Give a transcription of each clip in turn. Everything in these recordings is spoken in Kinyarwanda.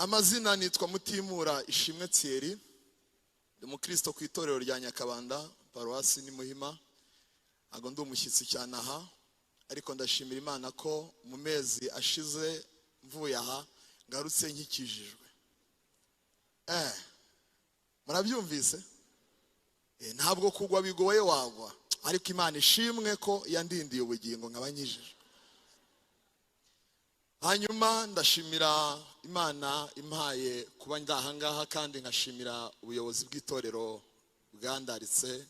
Amazina nitwa Mutimura Ishimwe Thierry, ndi umukristo ku itorero rya Nyakabanda, paruwasi ni Muhima. Ago ndi umushyitsi cyane aha, ariko ndashimira Imana ko mu mezi ashize mvuye aha ngarutse nkikijijwe. Murabyumvise? Ntabwo kugwa bigoye wagwa, ariko Imana ishimwe ko yandindiye ubugingo nkabanyijije. Hanyuma ndashimira Imana impaye kuba ndahangaha, kandi nkashimira ubuyobozi bw'itorero bwandaritse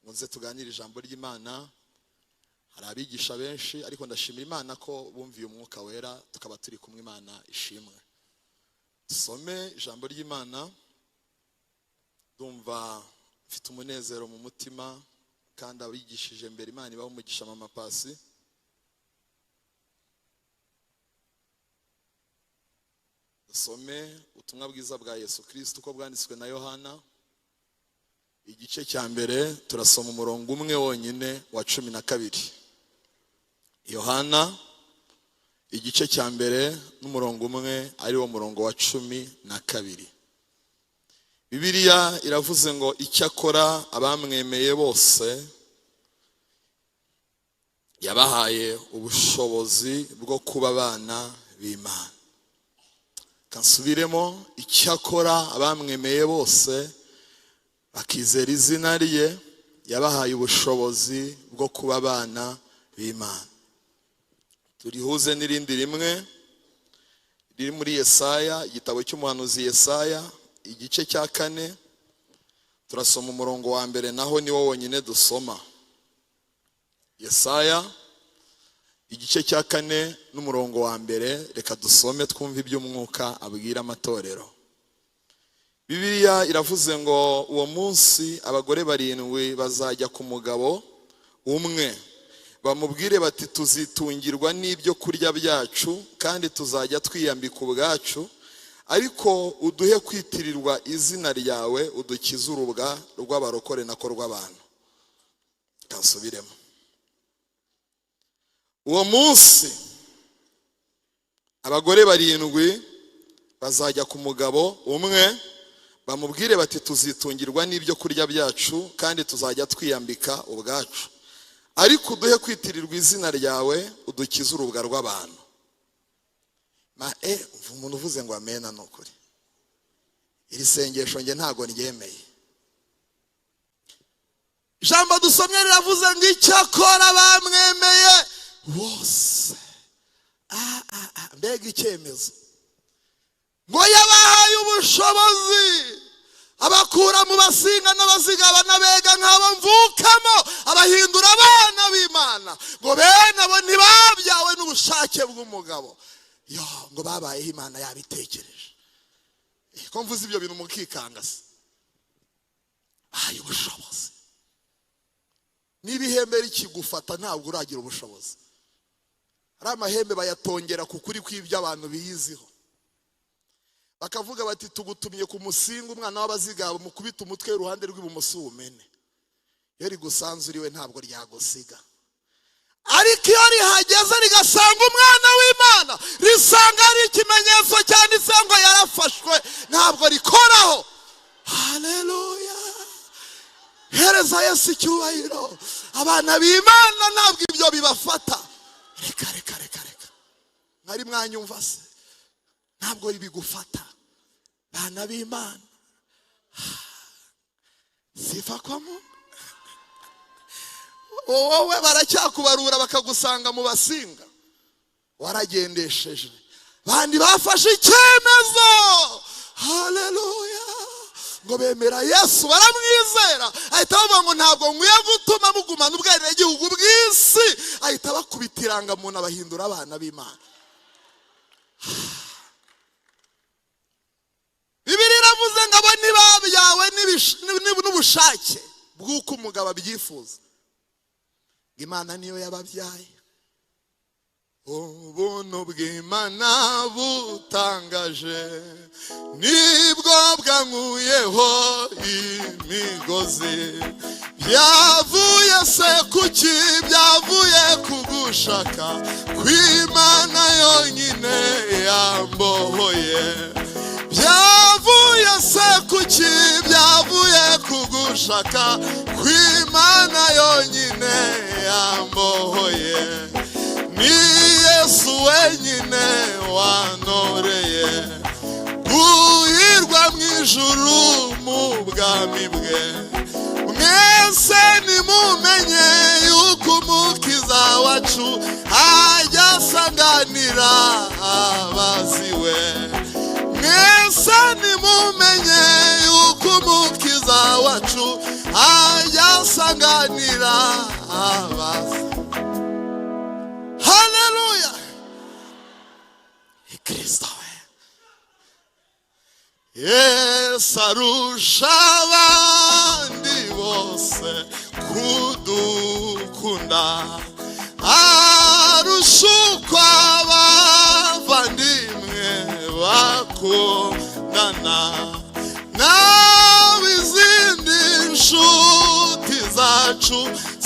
ngo nze tuganire ijambo ry'Imana. Hari abigisha benshi, ariko ndashimira Imana ko bumviye umwuka wera tukaba turi kumwe. Imana ishimwe. Dusome ijambo ry'Imana. Ndumva mfite umunezero mu mutima, kandi abigishije mbere Imana ibaho umugisha Mama Pasi. Dusome ubutumwa bwiza bwa Yesu Kristo uko bwanditswe na Yohana, igice cya mbere. Turasoma umurongo umwe wonyine wa 12. Yohana igice cya mbere n'umurongo umwe, ari wo murongo wa 12. Bibiliya iravuze ngo icyakora abamwemeye bose yabahaye ubushobozi bwo kuba abana b'Imana. Kansubiremo, icyakora abamwemeye bose bakizera izina rye yabahaye ubushobozi bwo kuba abana b'Imana. Turihuze n'irindi rimwe riri muri Yesaya, igitabo cy'umuhanuzi Yesaya igice cya 4. Turasoma umurongo wa mbere, naho ni wo wonyine dusoma. Yesaya igice cya 4 n'umurongo wa mbere. Reka dusome twumve iby'umwuka abwira amatorero. Bibiliya iravuze ngo uwo munsi abagore 7 bazajya ku mugabo umwe, bamubwire bati tuzitungirwa n'ibyo kurya byacu, kandi tuzajya twiyambika ubwacu, ariko uduhe kwitirirwa izina ryawe, udukize urubwa rw'abarokore nako rw'abantu. Kansubiremo. Uwo munsi abagore 7 bazajya ku mugabo umwe, bamubwire bati tuzitungirwa n'ibyo kurya byacu, kandi tuzajya twiyambika ubwacu, ariko uduhe kwitirirwa izina ryawe, udukize urubwa rw'abantu. Umuntu uvuze ngo amena nukuri. Iri sengesho nge ntago ryemeye. Ijambo dusomye riravuze ngo icyakora bamwemeye bose. Mbega icyemezo. Ngo yabahaye ubushobozi, abakura mu basinga n'abazigaba n'abega nk'abo mvukamo, abahindura abana b'Imana. Ngo bene abo ntibabyawe n'ubushake bw'umugabo, ngo babayeho Imana yabitekereje. Ko mvuze ibyo bintu mukikanga se? Bahaye ubushobozi. N'ibihembe rikigufata ntabwo uragira ubushobozi. Ari amahembe bayatongera ku kuri kw'ibyo abantu biyiziho, bakavuga bati tugutumye ku musinga umwana w'abazigaba, mukubita umutwe iruhande rw'ibumoso umene. Iyo rigusanze uriwe ntabwo ryagusiga, ariko iyo rihageze rigasanga umwana w'Imana, risanga ari ikimenyetso cyanditse ngo yarafashwe, ntabwo rikoraho. Haleluya! Hereza Yesu icyubahiro. Abana b'Imana ntabwo ibyo bibafata. Reka mwari mwanyumva se? Ntabwo bigufata. Bana b'Imana, sifa kwa Mungu. Wowe baracyakubarura bakagusanga mu basinga, waragendesheje. Bandi bafashe icyemezo. Haleluya! Ngo bemera Yesu, baramwizera, ahita bavuga ngo ntabwo nkwiye gutuma mugumana ubwenegihugu bw'isi, ahita bakubita irangamuntu abahindura abana b'Imana. Bibiliya iravuze ngo abo ntibabyawe n'ubushake bw'uko umugabo abyifuza. Imana niyo yababyaye. Ubuntu bw'Imana butangaje nibwo bwankuyeho imigozi. Byavuye se kuki? Byavuye kugushaka kw'Imana yonyine yambohoye. ndashaka kw'Imana yonyine yambohoye, ni Yesu wenyine wantoreye guhirwa mu ijuru mu bwami bwe. Mwese nimumenye yuko umukiza wacu ajya asanganira abaziwe. Mwese nimumenye yuko umukiza wacu ajya asanganira abaziwe. Haleluya! Kristo Yesu arusha abandi bose kudukunda, arusha uko abavandimwe bakundana, nawe izindi nshuti zacu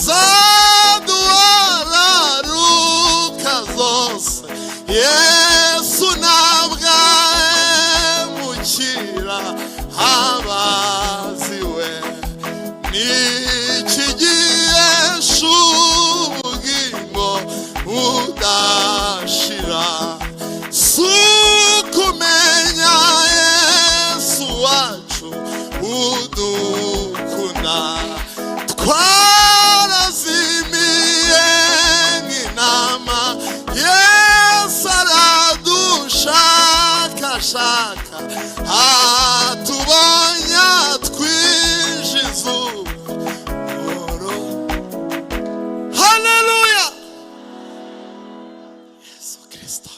zaduhararuka zose. Yesu ntabwo ahemukira abaziwe, n'iki gihesha ubugingo budashira, si ukumenya Yesu wacu udukunda. Twarazimiye nk'intama, Yesu aradushakashaka, atubonye twije izuba. Haleluya! Yesu Kristo,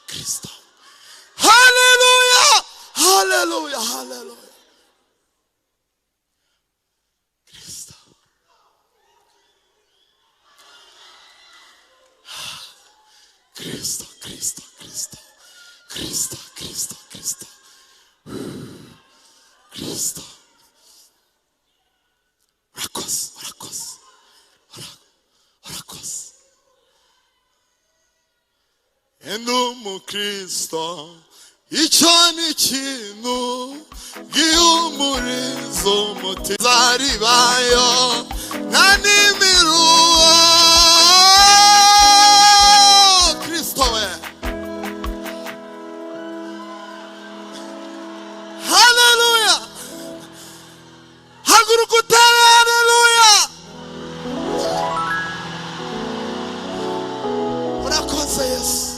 Kristo. Haleluya! Haleluya! Haleluya! Kristo. Cristo, Cristo, Cristo, Cristo, Cristo, Cristo, Cristo. Urakoze, urakoze, urakoze. Enda umukristo, icyo ni ikintu gihumuriza umutima. Zaribayo nta n'imiruho. Haleluya! Haguruka utere haleluya! Urakoze Yesu.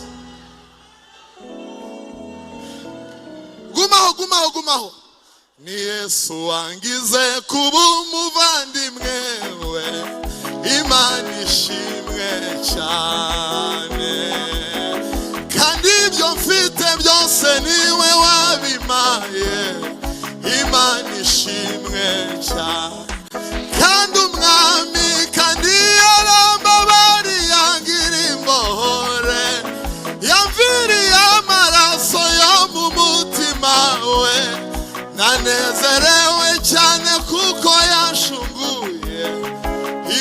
Gumaho, gumaho, gumaho. Ni Yesu wangize kuba umuvandimwe we, Imana ishimwe cyane. Kandi ibyo mfite byose niwe wabimaye, Imana ishimwe cyane. Kandi umwami kandi yarambabariye angira imbohore, yamviriye amaraso yo mu mutima we. Nanezerewe cyane kuko yashunguye,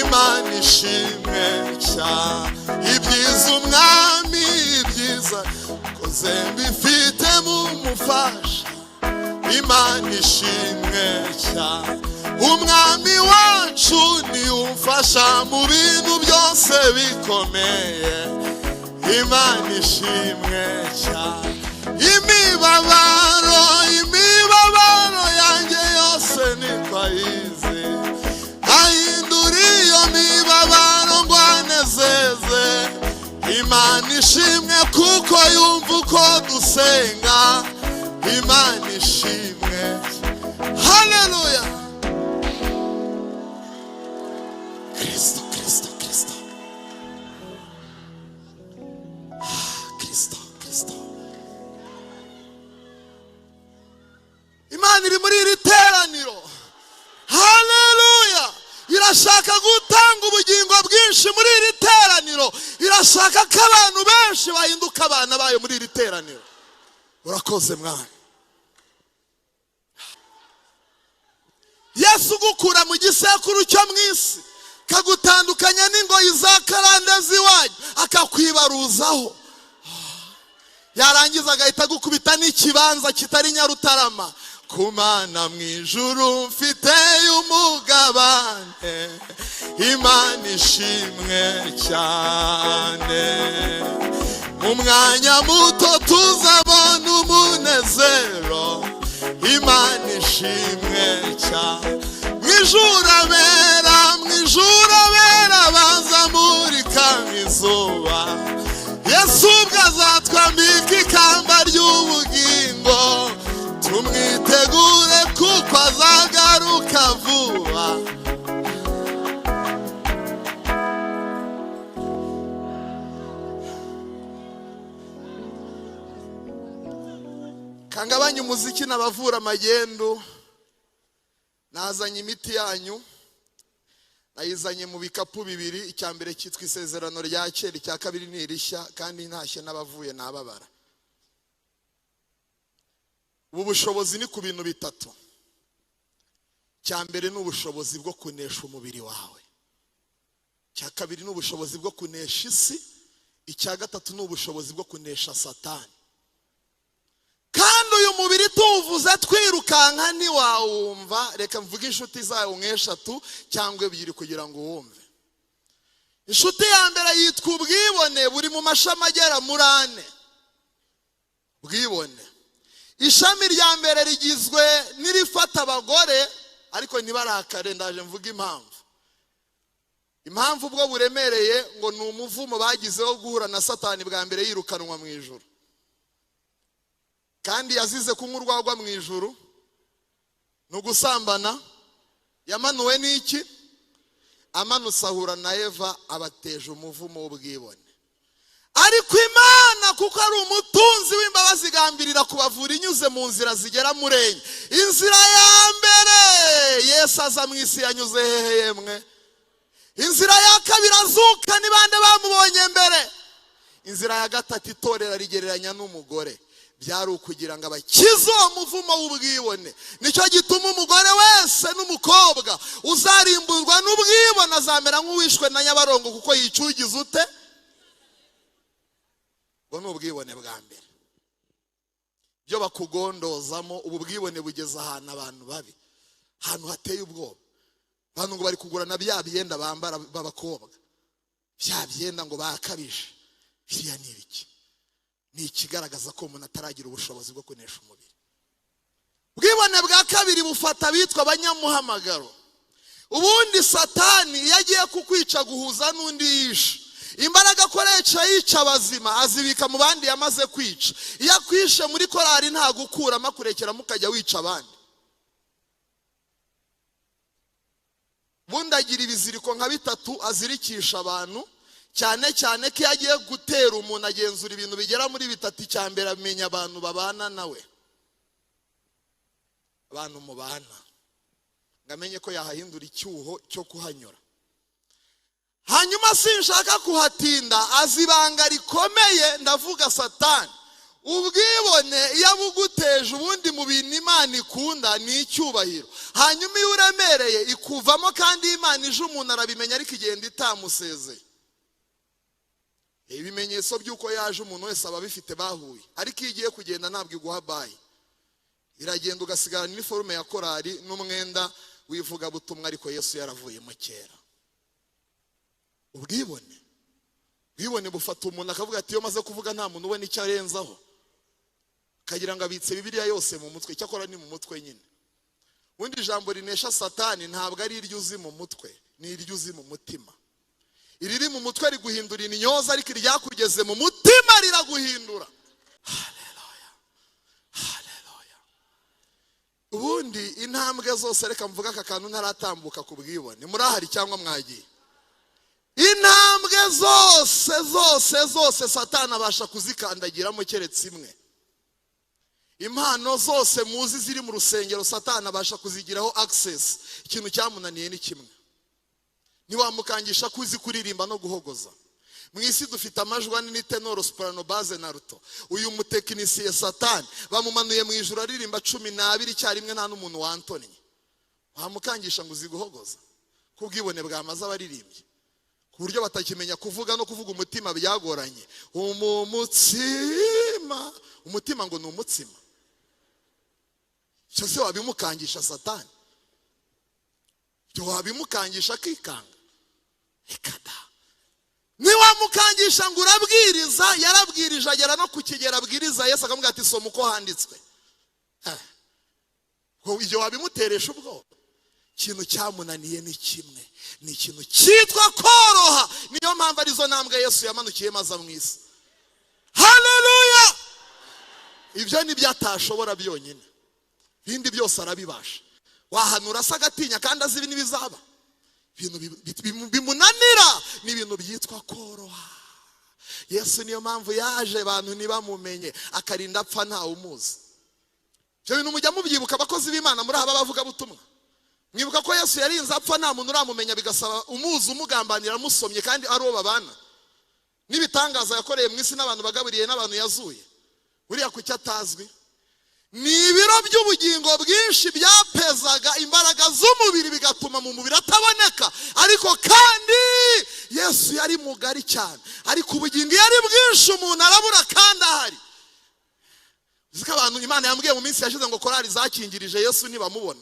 Imana ishimwe cyane. Ibyiza umwami, ibyiza koze mbifite mu mufasha, Imana ishimwe cyane. Umwami wacu ni umfasha mu bintu byose bikomeye, Imana ishimwe cyane. Imibabaro yanjye yose niko ayizi, ahindura iyo mibabaro ngo anezeze. Imana ishimwe kuko yumva uko dusenga, Imana ishimwe. Haleluya! Kristo, Kristo, Kristo, Kristo, Kristo. Imana iri muri iri teraniro. Haleluya! Irashaka gutanga ubugingo bwinshi muri iri teraniro. Irashaka ko abantu benshi bahinduka abana bayo muri iri teraniro. Urakoze mwana. Yesu gukura mu gisekuru cyo mwisi, kagutandukanya n'ingoyi za karande ziwanyu, akakwibaruzaho. Yarangiza agahita gukubita n'ikibanza kitari Nyarutarama, kumana mwijuru mfiteyo umugabane, Imana ishimwe cyane. Mu mwanya muto tuzabona umunezero, Imana ishimwe cyane. Mwijuru abera bazamurika nk'izuba, Yesu ubwo azatwambika ikamba ry'ubugingo, tumwitegure kuko azagaruka vuba. Kangabanya umuziki n'abavura amagendu, nazanye imiti yanyu, nayizanye mu bikapu bibiri. Icya mbere cyitwa isezerano rya kera, icya kabiri ni irishya, kandi ntashye n'abavuye n'ababara. Ubu bushobozi ni ku bintu bitatu. Icya mbere ni ubushobozi bwo kunesha umubiri wawe, icya kabiri ni ubushobozi bwo kunesha isi, icya gatatu ni ubushobozi bwo kunesha Satani. Kandi uyu mubiri tuwuvuze twirukanka ntiwawumva. Reka mvuge inshuti zawe nk'eshatu cyangwa ebyiri kugira ngo wumve. Inshuti ya mbere yitwa ubwibone, buri mu mashami agera muri 4. Ubwibone, ishami rya mbere rigizwe n'irifata abagore, ariko ntibarakare, ndaje mvuga impamvu. Impamvu ubwo buremereye ngo ni umuvumo bagizeho guhura na Satani bwa mbere yirukanwa mu ijuru. Kandi yazize kunywa urwagwa mu ijuru, ni ugusambana. Yamanuwe n'iki? Amanutse ahura na Eva, abateje umuvumo w'ubwibone. Ariko Imana kuko ari umutunzi w'imbabazi igambirira kubavura inyuze mu nzira zigera muri 4. Inzira ya mbere Yesu aza mu isi yanyuze hehe yemwe? Inzira ya kabiri azuka, ni bande bamubonye mbere? Inzira ya gatatu itorera rigereranya n'umugore. Byari ukugira ngo abakize uwo muvumo w'ubwibone. Nicyo gituma umugore wese n'umukobwa uzarimburwa n'ubwibone azamera nk'uwishwe na Nyabarongo, kuko yicugize ute? Ngo ni ubwibone bwa mbere. Byo bakugondozamo, ubu bwibone bugeze ahantu abantu babi, ahantu hateye ubwoba. Abantu ngo bari kugurana bya byenda bambara b'abakobwa, bya byenda ngo bakabije. Biriya ni ibiki? Ni ikigaragaza ko umuntu ataragira ubushobozi bwo kunesha umubiri. Ubwibone bwa kabiri bufata abitwa abanyamuhamagaro. Ubundi Satani iyo agiye kukwica guhuza n'undi yishe, imbaraga akoresha yica abazima azibika mu bandi yamaze kwica. Iyo akwishe muri korari nta gukuramo, akurekera mukajya wica abandi. Bundi agira ibiziriko nka 3 azirikisha abantu, cyane cyane ko iyo agiye gutera umuntu agenzura ibintu bigera muri 3. Icya mbere amenya abantu babana nawe, abantu mubana, ngamenye ko yahahindura icyuho cyo kuhanyura. Hanyuma sinshaka kuhatinda, azibanga rikomeye, ndavuga Satani. Ubwibone iyo buguteje ubundi mu bintu Imana ikunda ni icyubahiro. Hanyuma iyo uremereye ikuvamo, kandi Imana ije umuntu arabimenya, ariko igenda itamusezeye. Ibimenyetso by'uko yaje umuntu wese aba bifite bahuye, ariko iyo igiye kugenda ntabwo iguha bayi. Iragenda ugasigarana iniforume ya korari n'umwenda wivuga butumwa, ariko Yesu yaravuyemo kera. Ubwibone bufata umuntu akavuga ati iyo maze kuvuga nta muntu we n'icyo arenzaho, kagira ngo abitse Bibiliya yose mu mutwe. Cyakora ni mu mutwe nyine. Ubundi ijambo rinesha Satani ntabwo ari iryo uzi mu mutwe, ni iryo uzi mu mutima. Iriri mu mutwe riguhindura inyoza, ariko iryakugeze mu mutima riraguhindura. Haleluya, haleluya. Ubundi intambwe zose, reka mvuga aka kantu ntaratambuka ku bwibone, murahari cyangwa mwagiye? Intambwe zose Satani abasha kuzikandagiramo keretse imwe. Impano zose muzi ziri mu rusengero Satani abasha kuzigiraho access. Ikintu cyamunaniye ni kimwe: ntiwamukangisha kuzi kuririmba no guhogoza. Mu isi dufite amajwi anini, tenoro, soprano, baze na alto. Uyu mutekinisiye Satani bamumanuye mu ijuru aririmba 12 icyarimwe, nta n'umuntu wantonnye. Wamukangisha ngo uzi guhogoza? Kubwibone bwamaze abaririmbye ku buryo batakimenya kuvuga no kuvuga umutima byagoranye. Umutima ngo ni umutsima. cyose wabimukangisha Satani, cyo wabimukangisha akikanga. Ekada niwamukangisha ngo urabwiriza, yarabwirije agera no kukigera abwiriza Yesu akamubwira ati soma uko handitswe. Ibyo wabimuteresha ubwoba. Ikintu cyamunaniye ni kimwe, ni ikintu cyitwa koroha. Niyo mpamvu arizo ntambwe Yesu yamanukiye maza mu isi. Haleluya! Ibyo ni byatashobora byonyine, ibindi byose arabibasha. Wahanura se agatinya kandi azi ibintu bizaba. Ibintu bimunanira ni ibintu byitwa koroha. Yesu niyo mpamvu yaje abantu ntibamumenye, akarinda apfa ntawe umuzi. Ibyo bintu mujya mubyibuka abakozi b'Imana muri aba bavuga butumwa. Mwibuka ko Yesu yarinze apfa nta muntu uramumenya, bigasaba umuzi umugambanira amusomye kandi ari uwo babana. N'ibitangaza yakoreye mu isi n'abantu bagaburiye n'abantu yazuye. Buriya kuki atazwi? Ni ibiro by'ubugingo bwinshi byapezaga imbaraga z'umubiri bigatuma mu mubiri ataboneka. Ariko kandi Yesu yari mugari cyane, ariko ubugingo yari bwinshi umuntu arabura kandi ahari. Uziko abantu Imana yambwiye mu minsi yashize ngo korali zakingirije Yesu ntibamubona.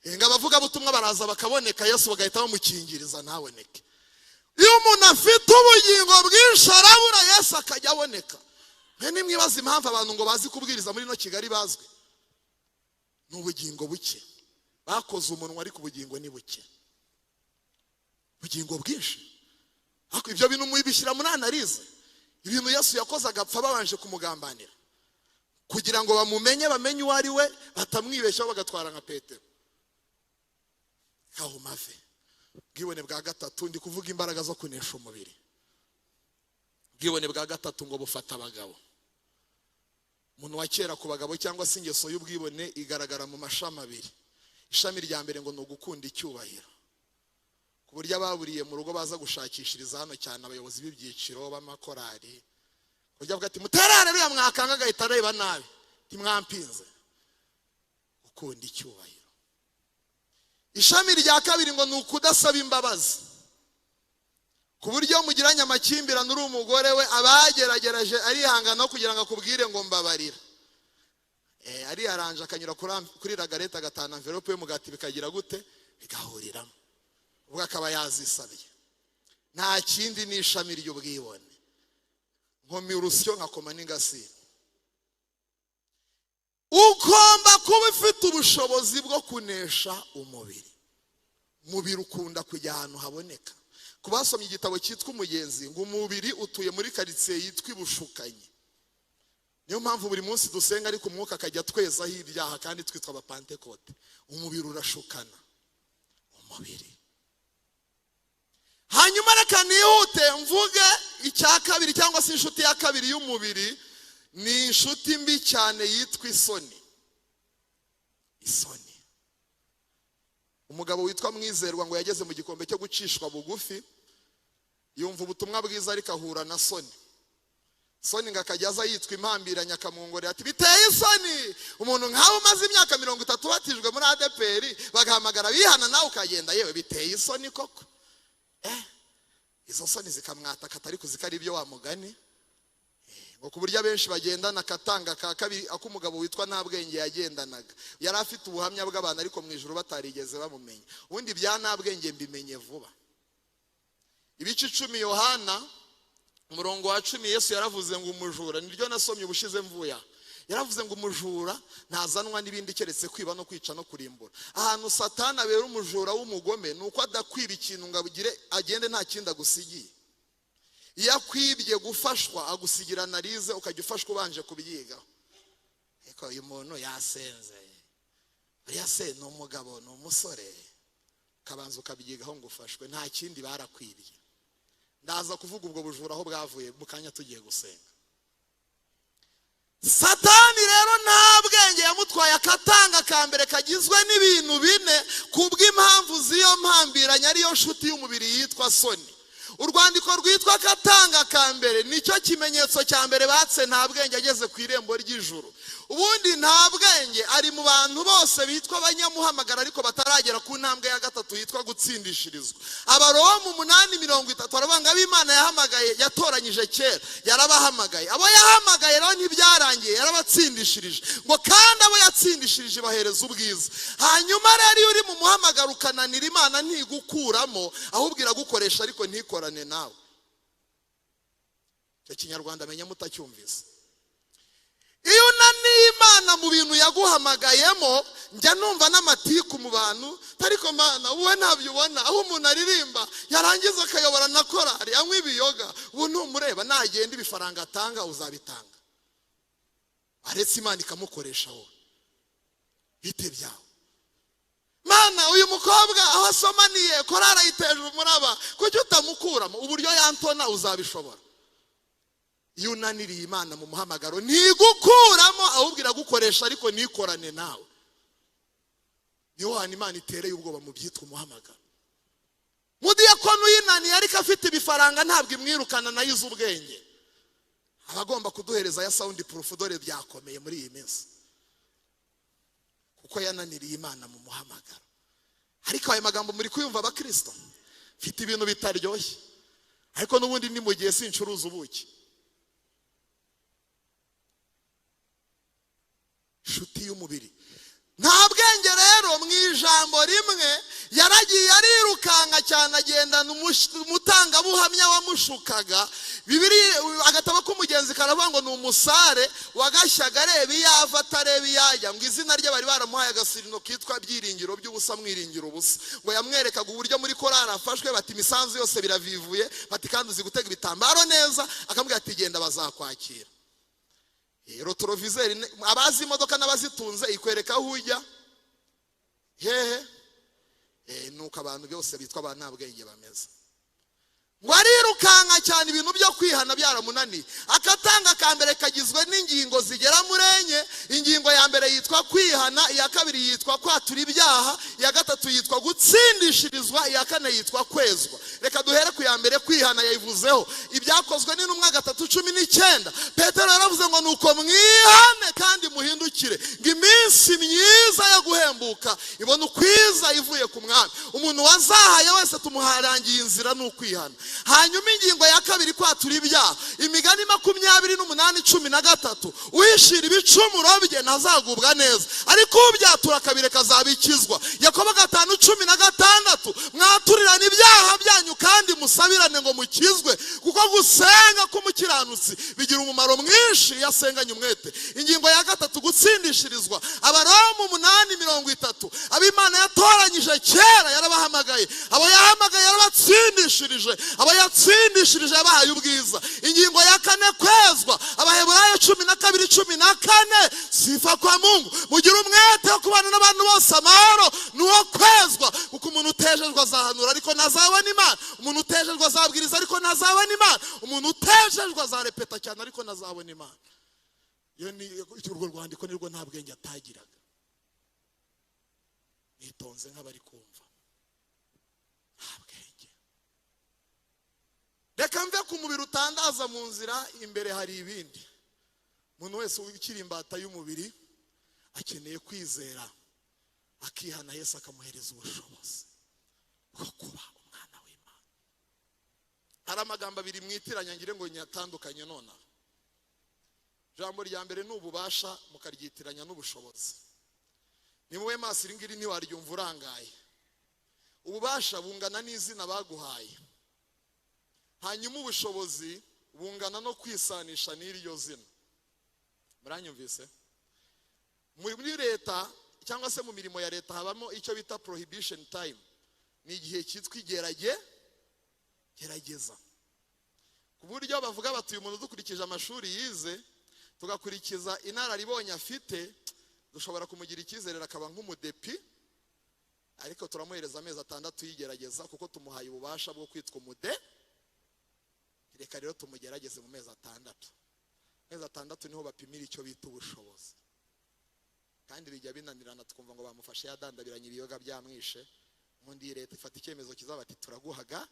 Ngo abavuga butumwa baraza bakaboneka, Yesu bagahita bamukingiriza ntaboneke. Iyo umuntu afite ubugingo bwinshi arabura, Yesu akajya aboneka. Nimwibaza impamvu abantu ngo bazi kubwiriza muri no Kigali bazwi. Ni ubugingo buke. Bakoze umunwa ariko ubugingo ni buke. Ubugingo bwinshi. Ariko ibyo bintu mubishyira muri analize. Ibintu Yesu yakoze agapfa babanje kumugambanira, kugira ngo bamumenye, bamenye uwo ari we, batamwibeshyaho bagatwara nka Petero. Aho mave. Bwibone bwa gatatu ndi kuvuga imbaraga zo kunesha umubiri. Bwibone bwa gatatu ngo bufata abagabo. Umuntu wa kera ku bagabo cyangwa se ingeso y'ubwibone igaragara mu mashami abiri. Ishami rya mbere ngo ni ugukunda icyubahiro, ku buryo ababuriye mu rugo baza gushakishiriza hano cyane abayobozi b'ibyiciro b'amakorari, buryo avuga ati muterane ruriya mwakanga agahita areba nabi, timwampinze. Gukunda icyubahiro. Ishami rya kabiri ngo ni ukudasaba imbabazi, ku buryo mugiranye amakimbirane uri umugore we abageragereje arihangana kugira ngo akubwire ngo mbabarira. Ari aranje akanyura kuri ragareta agatana envelope y'umugati bikagira gute bigahuriramo, ubwo akaba yazisabiye. Nta kindi ni ishami ry'ubwibone. Nkomi urusyo nkakoma n'ingasire. Ugomba kuba ufite ubushobozi bwo kunesha umubiri. Umubiri ukunda kujya ahantu haboneka. Kubasomye igitabo cyitwa Umugenzi ngo umubiri utuye muri karitsiye yitwa Ibushukanyi. Niyo mpamvu buri munsi dusenga ariko umwuka akajya twezaho ibyaha kandi twitwa abapantekote. Umubiri urashukana. Umubiri. Hanyuma reka nihute mvuge icya kabiri cyangwa se inshuti ya kabiri y'umubiri, ni inshuti mbi cyane yitwa isoni. Isoni. Umugabo witwa Mwizerwa ngo yageze mu gikombe cyo gucishwa bugufi, yumva ubutumwa bwiza ariko ahura na soni. Soni ngakajya aza yitwa impambiranya akamwongorera ati biteye isoni umuntu nkawe umaze imyaka 30 batijwe muri ADPR bagahamagara bihana nawe ukagenda, yewe biteye isoni koko. Izo soni zikamwataka atari kuzikari ibyo wa mugani. Ngo kuburyo benshi bagendana katanga ka kabiri akumugabo witwa Ntabwenge yagendanaga. Yari afite ubuhamya bw'abantu ariko mu ijuru batarigeze bamumenya. Ubundi bya Ntabwenge mbimenye vuba. Ibice 10 Yohana umurongo wa 10 Yesu yaravuze ngo umujura, niryo nasomye ubushize mvuya. Yaravuze ngo umujura ntazanwa n'ibindi keretse kwiba no kwica no kurimbura. Ahantu Satani abera umujura w'umugome nuko adakwiba ikintu ngo abugire agende nta kindi agusigiye. Iyo akwibye gufashwa agusigira analize ukajya ufashwa ubanje kubyiga. Eko uyu muntu yasenze. Yase ni umugabo ni umusore. Kabanza ukabyigaho ngo ufashwe, nta kindi barakwibye. Ndaza kuvuga ubwo bujura aho bwavuye mukanya tugiye gusenga. Satani rero Ntabwenge yamutwaye akatanga kambere kagizwe n'ibintu bine kubw'impamvu ziyo mpambiranya ariyo nshuti y'umubiri yitwa soni. urwandiko rwitwa Katanga ka mbere nicyo kimenyetso cya mbere batse nta bwenge ageze ku irembo ry'ijuru. Ubundi nta bwenge ari mu bantu bose bitwa abanyamuhamagara ariko bataragera ku ntambwe ya gatatu yitwa gutsindishirizwa. Abaroma 8:30 baravuga ab'Imana yahamagaye yatoranyije kera yarabahamagaye, abo yahamagaye rero ntibyarangiye yarabatsindishirije ngo kandi abo yatsindishirije bahereza ubwiza. Hanyuma rero iyo uri mu muhamagara ukananira Imana ntigukuramo ahubwo iragukoresha ariko ntikorane nawe. Icyo kinyarwanda menya mutacyumvise. Iyo unaniye Imana mu bintu yaguhamagayemo njya numva n'amatiku mu bantu ariko Mana wowe ntabyo ubona aho umuntu aririmba yarangiza akayobora na korari anywa ibiyoga ubu ntumureba nagenda ibifaranga atanga uzabitanga aretse Imana ikamukoresha wowe bite byawe. Mana uyu mukobwa aho asomaniye korari ayiteje umuraba kuki utamukuramo uburyo yantona uzabishobora. Iyo unaniriye Imana mu muhamagaro ntigukuramo ahubwo iragukoresha ariko nikorane nawe. Niyo hano Imana itereye ubwoba mu byitwa umuhamagaro. Mudiyakoni uyinaniye ariko afite ibifaranga ntabwo imwirukana nayo izi ubwenge. Abagomba kuduhereza ya sound proof dore byakomeye muri iyi minsi. Kuko yananiriye Imana mu muhamagaro. Ariko ayo magambo muri kuyumva abakristo mfite ibintu bitaryoshye. Ariko n'ubundi ni mu gihe sincuruza ubuki. Shuti y'umubiri nta bwenge rero mu ijambo rimwe yaragiye arirukanka cyane agendana umutangabuhamya wamushukaga. Bibiri agatabo k'umugenzi karavuga ngo ni umusare wagashyaga areba iyava atareba iyajya ngo izina rye bari baramuhaye agasirino kitwa byiringiro by'ubusa mwiringira ubusa ngo yamwerekaga uburyo muri korari afashwe bati imisanzu yose biravivuye bati kandi uzi gutega ibitambaro neza akambwira ati genda bazakwakira. Rotorovizeri abazi imodoka n'abazitunze ikwereka aho ujya hehe nuko abantu bose bitwa abanabwenge bameze. Warirukanka cyane ibintu byo kwihana byaramunaniye. Akatanga ka mbere kagizwe n'ingingo zigera muri enye. Ingingo ya mbere yitwa kwihana, iya kabiri yitwa kwatura ibyaha, iya gatatu yitwa gutsindishirizwa, iya kane yitwa kwezwa. Reka duhere ku ya mbere kwihana yayivuzeho. Ibyakozwe n'intumwa 3:19 Petero yaravuze ngo nuko mwihane kandi muhindukire ngo iminsi myiza yo guhembuka ibona ukwiza ivuye ku mwami. Umuntu wazahaye wese tumuharangiye inzira n'ukwihana. Hanyuma ingingo ya kabiri kwatura ibyaha. Imigani 28:13 uhishira ibicumuro bye ntazagubwa neza ariko ubyatura kabire kazabikizwa. Yakobo 5:16 mwaturirana ibyaha byanyu kandi musabirane ngo mukizwe kuko gusenga k'umukiranutsi bigira umumaro mwinshi yasenganye umwete. Ingingo ya gatatu gutsindishirizwa. Abaroma 8:30 ab'Imana yatoranyije kera yarabahamagaye, abo yahamagaye yarabatsindishirije, abo yatsindishirije yabahaye ubwiza. Ingingo ya kane kwezwa. Abaheburayo 12:14 sifa kwa Mungu mugira umwete wo kubana n'abantu bose amahoro nuwo kwezwa kuko umuntu utejejwe azahanura ariko nazabona Imana, umuntu utejejwe azabwiriza ariko nazabona Imana, umuntu utejejwe azarepeta cyane ariko nazabona Imana. Iyo ni urwo rwandiko nirwo nta bwenge atagiraga. Nitonze nk'abari kumva nta bwenge. Reka mve ku mubiri utandaza mu nzira imbere hari ibindi. Umuntu wese ukiri imbata y'umubiri akeneye kwizera akihana Yesu akamuhereza ubushobozi bwo kuba umwana w'Imana. Hari amagambo abiri mwitiranya ngire ngo nyatandukanye nona. Jambo rya mbere n'ububasha mukaryitiranya n'ubushobozi. Ni muwe maso iringiri ntiwaryumva urangaye. Ububasha bungana n'izina baguhaye. Hanyuma ubushobozi bungana no kwisanisha n'iryo zina. Muranyumvise? Muri leta cyangwa se mu mirimo ya leta habamo icyo bita prohibition time. Ni igihe cyitwa gerageza. Ku buryo bavuga bati uyu muntu dukurikije amashuri yize tugakurikiza inararibonye afite dushobora kumugira icyizere akaba nk'umudepi ariko turamuhereza amezi 6 yigerageza kuko tumuhaye ububasha bwo kwitwa umude. Reka rero tumugerageze mu mezi 6. Mezi 6 niho bapimira icyo bita ubushobozi. Kandi bijya binanirana twumva ngo bamufashe yadandabiranye ibiyoga byamwishe. Mundi leta ifata icyemezo kizaba ati turaguhaga.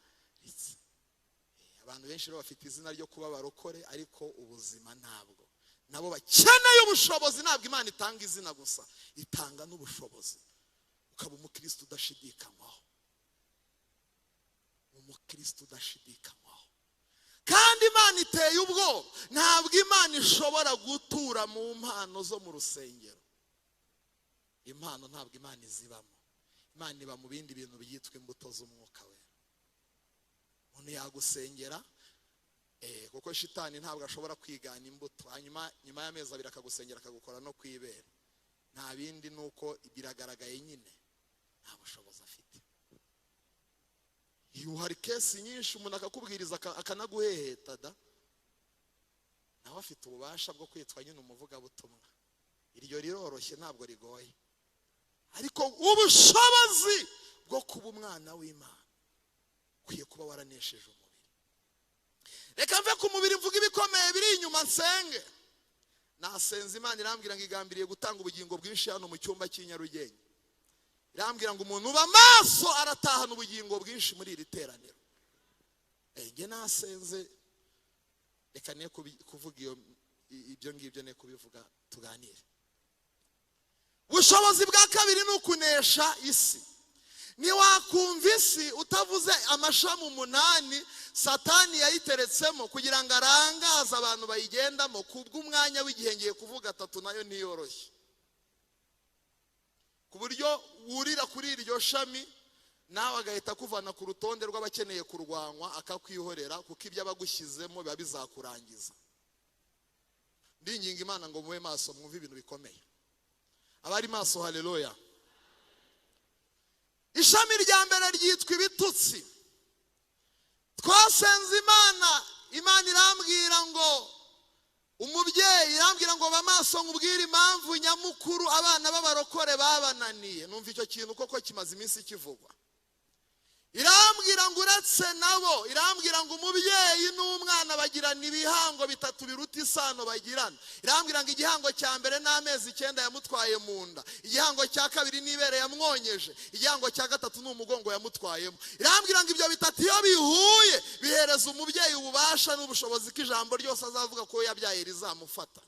abantu benshi rero bafite izina ryo kuba barokore ariko ubuzima ntabwo. Nabo bakeneye ubushobozi. Ntabwo Imana itanga izina gusa, itanga n'ubushobozi. Ukaba umukristo udashidikanywaho, umukristo udashidikanywaho. Kandi Imana iteye ubwoba. Ntabwo Imana ishobora gutura mu mpano zo mu rusengero. Impano ntabwo Imana izibamo. Imana iba mu bindi bintu byitwa imbuto z'umwuka wera. Umuntu yagusengera kuko shitani ntabwo ashobora kwigana imbuto. Hanyuma nyuma y'amezi 2 akagusengera akagukora no kwibera. Nta bindi nuko biragaragaye nyine nta bushobozi afite. Iyo hari kesi nyinshi umuntu akakubwiriza akanaguheheta da, nawe afite ububasha bwo kwitwa nyine umuvugabutumwa. Iryo riroroshye ntabwo rigoye. Ariko ubushobozi bwo kuba umwana w'Imana kwiye kuba waranesheje umubiri. Reka mve ku mubiri mvuga ibikomeye biri inyuma nsenge. Nasenze Imana irambwira ngo igambiriye gutanga ubugingo bwinshi hano mu cyumba cy'inyarugenge. Irambwira ngo umuntu uba maso aratahana ubugingo bwinshi muri iri teraniro. Nge nasenze, reka ne kuvuga ibyo ngibyo ne kubivuga tuganire. Ubushobozi bwa kabiri ni ukunesha isi. Niwakumva isi utavuze amashami 8 Satani yayiteretsemo kugira ngo arangaza abantu bayigendamo kubw'umwanya w'igihe ngiye kuvuga 3 nayo ntiyoroshye. Ku buryo wurira kuri iryo shami nawe agahita kuvana ku rutonde rw'abakeneye kurwanywa akakwihorera kuko ibyo abagushyizemo biba bizakurangiza. Ndinginga Imana ngo mube maso mwumve ibintu bikomeye. Abari maso, haleluya. Ishami rya mbere ryitwa ibitutsi. Twasenze Imana irambwira ngo umubyeyi irambwira ngo bamaso nkubwire impamvu nyamukuru abana b'abarokore babananiye. Numva icyo kintu koko kimaze iminsi kivugwa. Irambwira ngo uretse nabo, irambwira ngo umubyeyi n'umwana bagirana ibihango 3 biruta isano bagirana. Irambwira ngo igihango cya mbere n'amezi 9 yamutwaye mu nda, igihango cya kabiri n'ibere yamwonyeje, igihango cya gatatu n'umugongo yamutwayemo. Irambwira ngo ibyo 3 iyo bihuye bihereza umubyeyi ububasha n'ubushobozi k'ijambo ryose azavuga ko yabyaye rizamufata.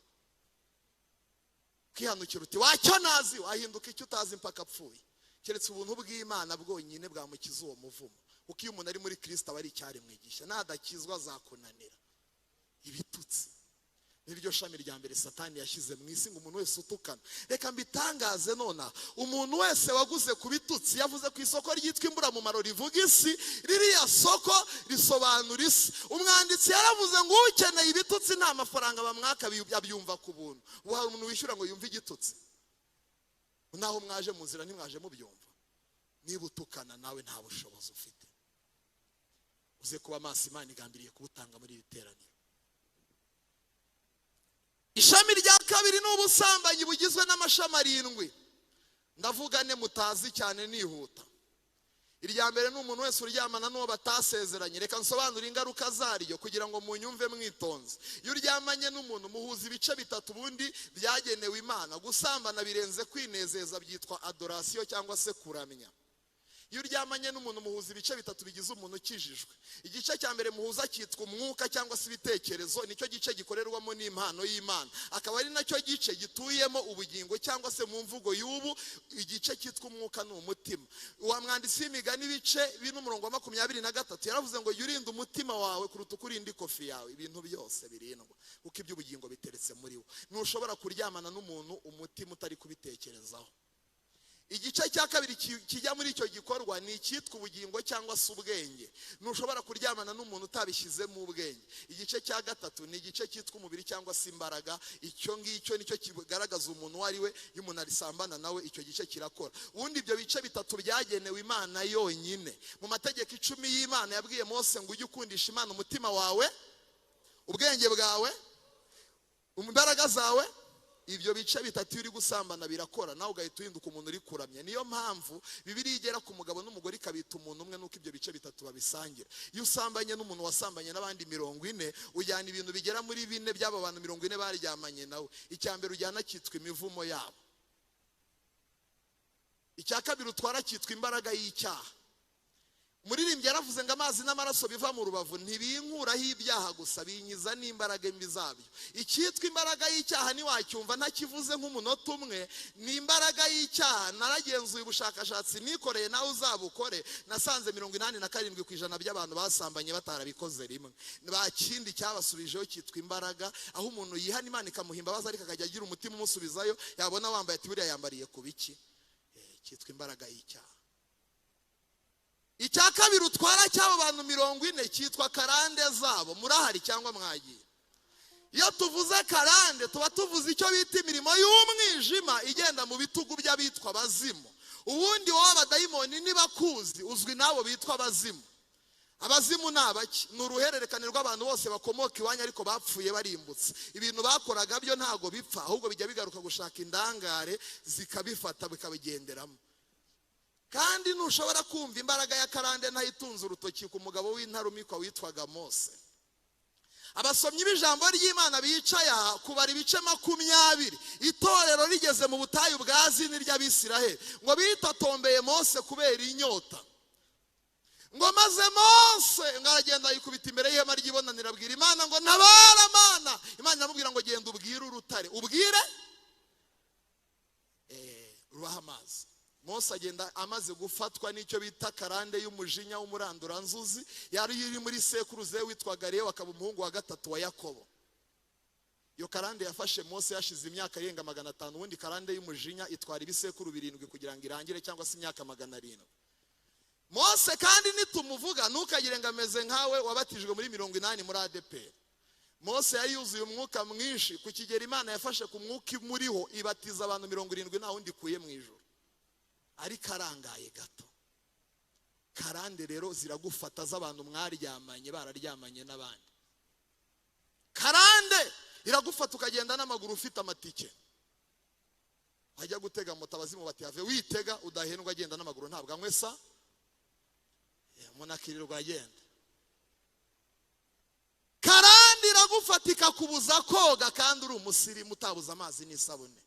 Kihanukira uti wacyo nazi, wahinduka icyo utazi mpaka apfuye. Keretse ubuntu bw'Imana bwonyine bwamukiza uwo muvumo. Uko iyo umuntu ari muri Kristo aba ari icyaremwe gishya, nadakizwa azakunanira. Ibitutsi niryo shami rya mbere Satani yashyize mu isi ngo umuntu wese utukana. Reka mbitangaze nona, umuntu wese waguze ku bitutsi yavuze ku isoko ryitwa imburamumaro rivuga isi, ririya soko risobanura isi. Umwanditsi yaravuze ngo ukeneye ibitutsi nta mafaranga bamwaka abyumva ku buntu. Ubu hari umuntu wishyura ngo yumve igitutsi? Naho mwaje mu nzira ntimwaje mubyumva. Niba utukana nawe nta bushobozi ufite. Uze kuba maso, Imana igambiriye kubutanga muri iri teraniro. Ishami rya kabiri ni ubusambanyi bugizwe n'amashami 7. Ndavuga ne mutazi cyane nihuta. Irya mbere ni umuntu wese uryamana n'uwo batasezeranye. Reka nsobanura ingaruka zaryo kugira ngo munyumve mwitonze. Iyo uryamanye n'umuntu muhuza ibice 3 bundi byagenewe Imana. Gusambana birenze kwinezeza byitwa adoration cyangwa se kuramya. Iyo uryamanye n'umuntu muhuza ibice 3 bigize umuntu ukijijwe. Igice cya mbere muhuza cyitwa umwuka cyangwa se ibitekerezo, nicyo gice gikorerwamo n'impano y'Imana. Akaba ari nacyo gice gituyemo ubugingo cyangwa se mu mvugo y'ubu igice cyitwa umwuka n'umutima. Uwa mwanditsi w'imigani ibice 23 yaravuze ngo yurinde umutima wawe kuruta kurinda ikofi yawe. Ibintu byose birindwa kuko iby'ubugingo biteretse muri wo. Ntushobora kuryamana n'umuntu umutima utari kubitekerezaho. Igice cya kabiri kijya muri icyo gikorwa ni icyitwa ubugingo cyangwa se ubwenge. Ntushobora kuryamana n'umuntu utabishyizemo ubwenge. Igice cya gatatu ni igice cyitwa umubiri cyangwa se imbaraga. Icyo ngicyo nicyo kigaragaza umuntu wari we. Iyo umuntu arisambana nawe icyo gice kirakora. Ubundi ibyo bice 3 byagenewe Imana yonyine. Mu mategeko 10 y'Imana yabwiye Mose ngo ujye ukundisha Imana umutima wawe, ubwenge bwawe, imbaraga zawe. Ibyo bice 3 uri gusambana birakora, nawe ugahita uhinduka umuntu uri kuramya. Niyo mpamvu Bibiliya igera ku mugabo n'umugore ikabita umuntu umwe nuko ibyo bice 3 babisangira. Iyo usambanye n'umuntu wasambanye n'abandi 40, ujyana ibintu bigera muri 4 by'aba bantu 40 baryamanye nawe. Icya mbere ujyana cyitwa imivumo yabo. Icya kabiri utwara cyitwa imbaraga y'icyaha. umuririmbyi yaravuze ngo amazi n'amaraso biva mu rubavu ntibinkuraho ibyaha gusa binyiza n'imbaraga mbi zabyo. Icyitwa imbaraga y'icyaha ntiwacyumva ntakivuze nk'umunota umwe. Ni imbaraga y'icyaha naragenzuye ubushakashatsi nikoreye nawe uzabukore, nasanze 87% by'abantu basambanye batarabikoze rimwe. Ba kindi cyabasubijeho cyitwa imbaraga, aho umuntu yihana Imana ikamuhimba baza ariko akajya agira umutima umusubizayo, yabona wambaye ati buriya yambariye ku biki. Cyitwa imbaraga y'icyaha. Icya kabiri utwara cy'abo bantu 40 cyitwa karande zabo. Murahari cyangwa mwagiye? Iyo tuvuze karande tuba tuvuze icyo bita imirimo y'umwijima igenda mu bitugu by'abitwa abazimu. Ubundi wowe abadayimoni nibakuzi uzwi nabo bitwa abazimu. Abazimu nabaki? Ni uruhererekane rw'abantu bose bakomoka iwanyu ariko bapfuye barimbutse. Ibintu bakoraga byo ntago bipfa, ahubwo bijya bigaruka gushaka indangare zikabifata bikabigenderamo. Kandi ntushobora kumva imbaraga ya karande ntayitunze urutoki ku mugabo w'intarumikwa witwaga Mose. Abasomyi b'ijambo ry'Imana bicaye aha kubara ibice 20, itorero rigeze mu butayu bwa Zini ry'Abisiraheli, ngo bitatombeye Mose kubera inyota. Ngo maze Mose ngaragenda yikubita imbere y'ihema ry'ibonaniro abwira Imana ngo ntabara Mana. Imana iramubwira ngo genda ubwire urutare. Ubwire rubaha amazi. Mose agenda amaze gufatwa n'icyo bita karande y'umujinya w'umuranduranzuzi, yari iri muri sekuruze witwaga Lewi, akaba umuhungu wa gatatu wa Yakobo. Iyo karande yafashe Mose yashize imyaka irenga 500. Ubundi karande y'umujinya itwara ibisekuru 7 kugira ngo irangire, cyangwa se imyaka 700. Mose kandi nitumuvuga ntukagire ngo ameze nkawe wabatijwe muri 80 muri ADP. Mose yari yuzuye umwuka mwinshi ku kigero Imana yafashe ku mwuka muriho ibatiza abantu 70 nta wundi kuye mu ijuru. Ariko arangaye gato. Karande rero ziragufata z'abantu mwaryamanye bararyamanye n'abandi. Karande iragufata ukagenda n'amaguru ufite amatike. Hajya gutega moto abazimu bati have witega udahendwa agenda n'amaguru ntabwo anywesa. Munakirirwa agenda. Karande iragufatika kubuza koga kandi uri umusirimu utabuza amazi n'isabune.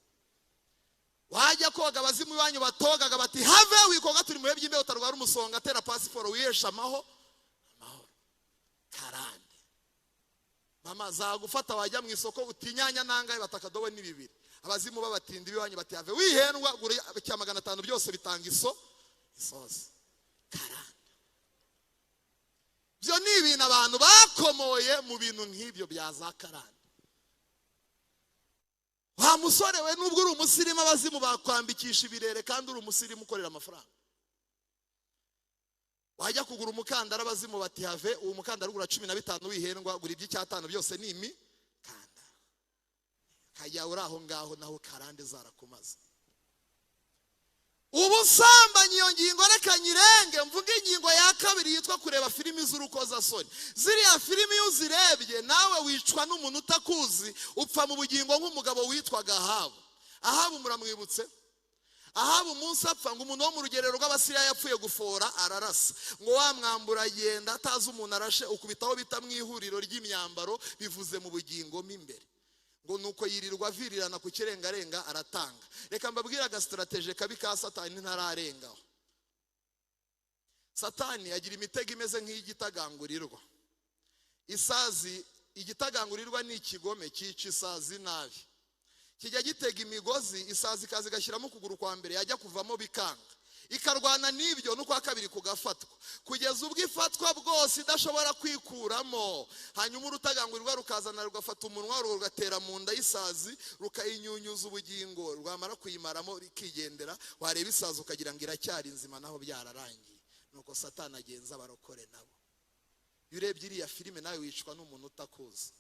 Wajya koga abazimu iwanyu batogaga bati have wikoga turi muhe by'imbeho utarwara umusonga atera pasiporo wiyesha amahoro. Karande. Mama zagufata wajya mu isoko utinyanya nangaye batakadowe ni 2. Abazimu babatindi biwanyu bati have wihendwa gure cya 500 byose bitanga isosi. Karande. Byo ni ibintu abantu bakomoye mu bintu nk'ibyo bya za karande. Wa musore we nubwo uri umusirimu abazimu bakwambikisha ibirere kandi uri umusirimu ukorera amafaranga. Wajya kugura umukandara abazimu bati have uwo mukandara ugura 15 wihendwa gura iby'icyatanu byose ni kanda. Kajya uraho ngaho naho karande zarakumaze. Ubusambanyi iyo ngingo reka nyirenge mvuga ingingo ya kabiri yitwa kureba filimi z'urukozasoni. Ziriya filimi iyo uzirebye nawe wicwa n'umuntu utakuzi, upfa mu bugingo nk'umugabo witwaga Ahabu. Ahabu muramwibutse? Ahabu umunsi apfa ngo umuntu wo mu rugerero rw'Abasiriya yapfuye gufora ararasa. Ngo wamwambura agenda atazi umuntu arashe ukubitaho bita mu ihuriro ry'imyambaro bivuze mu bugingo mo imbere. Ngo nuko yirirwa virirana ku kirengarenga aratanga. Reka mbabwira aga strategy kabi ka Satani ntararengaho. Satani agira imitego imeze nk'igitagangurirwa. Isazi igitagangurirwa ni ikigome cyica isazi nabi. Kijya gitega imigozi isazi kazi gashyiramo ukuguru kwa mbere yajya kuvamo bikanga. Ikarwana n'ibyo nuko akabiri kugafatwa kugeza ubwo ifatwa bwose idashobora kwikuramo. Hanyuma urutagangurirwa rukazana rugafata umunwa rugatera mu nda y'isazi rukayinyunyuza ubugingo, rwamara kuyimaramo rikigendera, wareba isazi ukagira ngo iracyari nzima naho byararangiye. Nuko Satani agenza abarokore nabo. Yurebye iriya filime nawe wicwa n'umuntu utakuzi.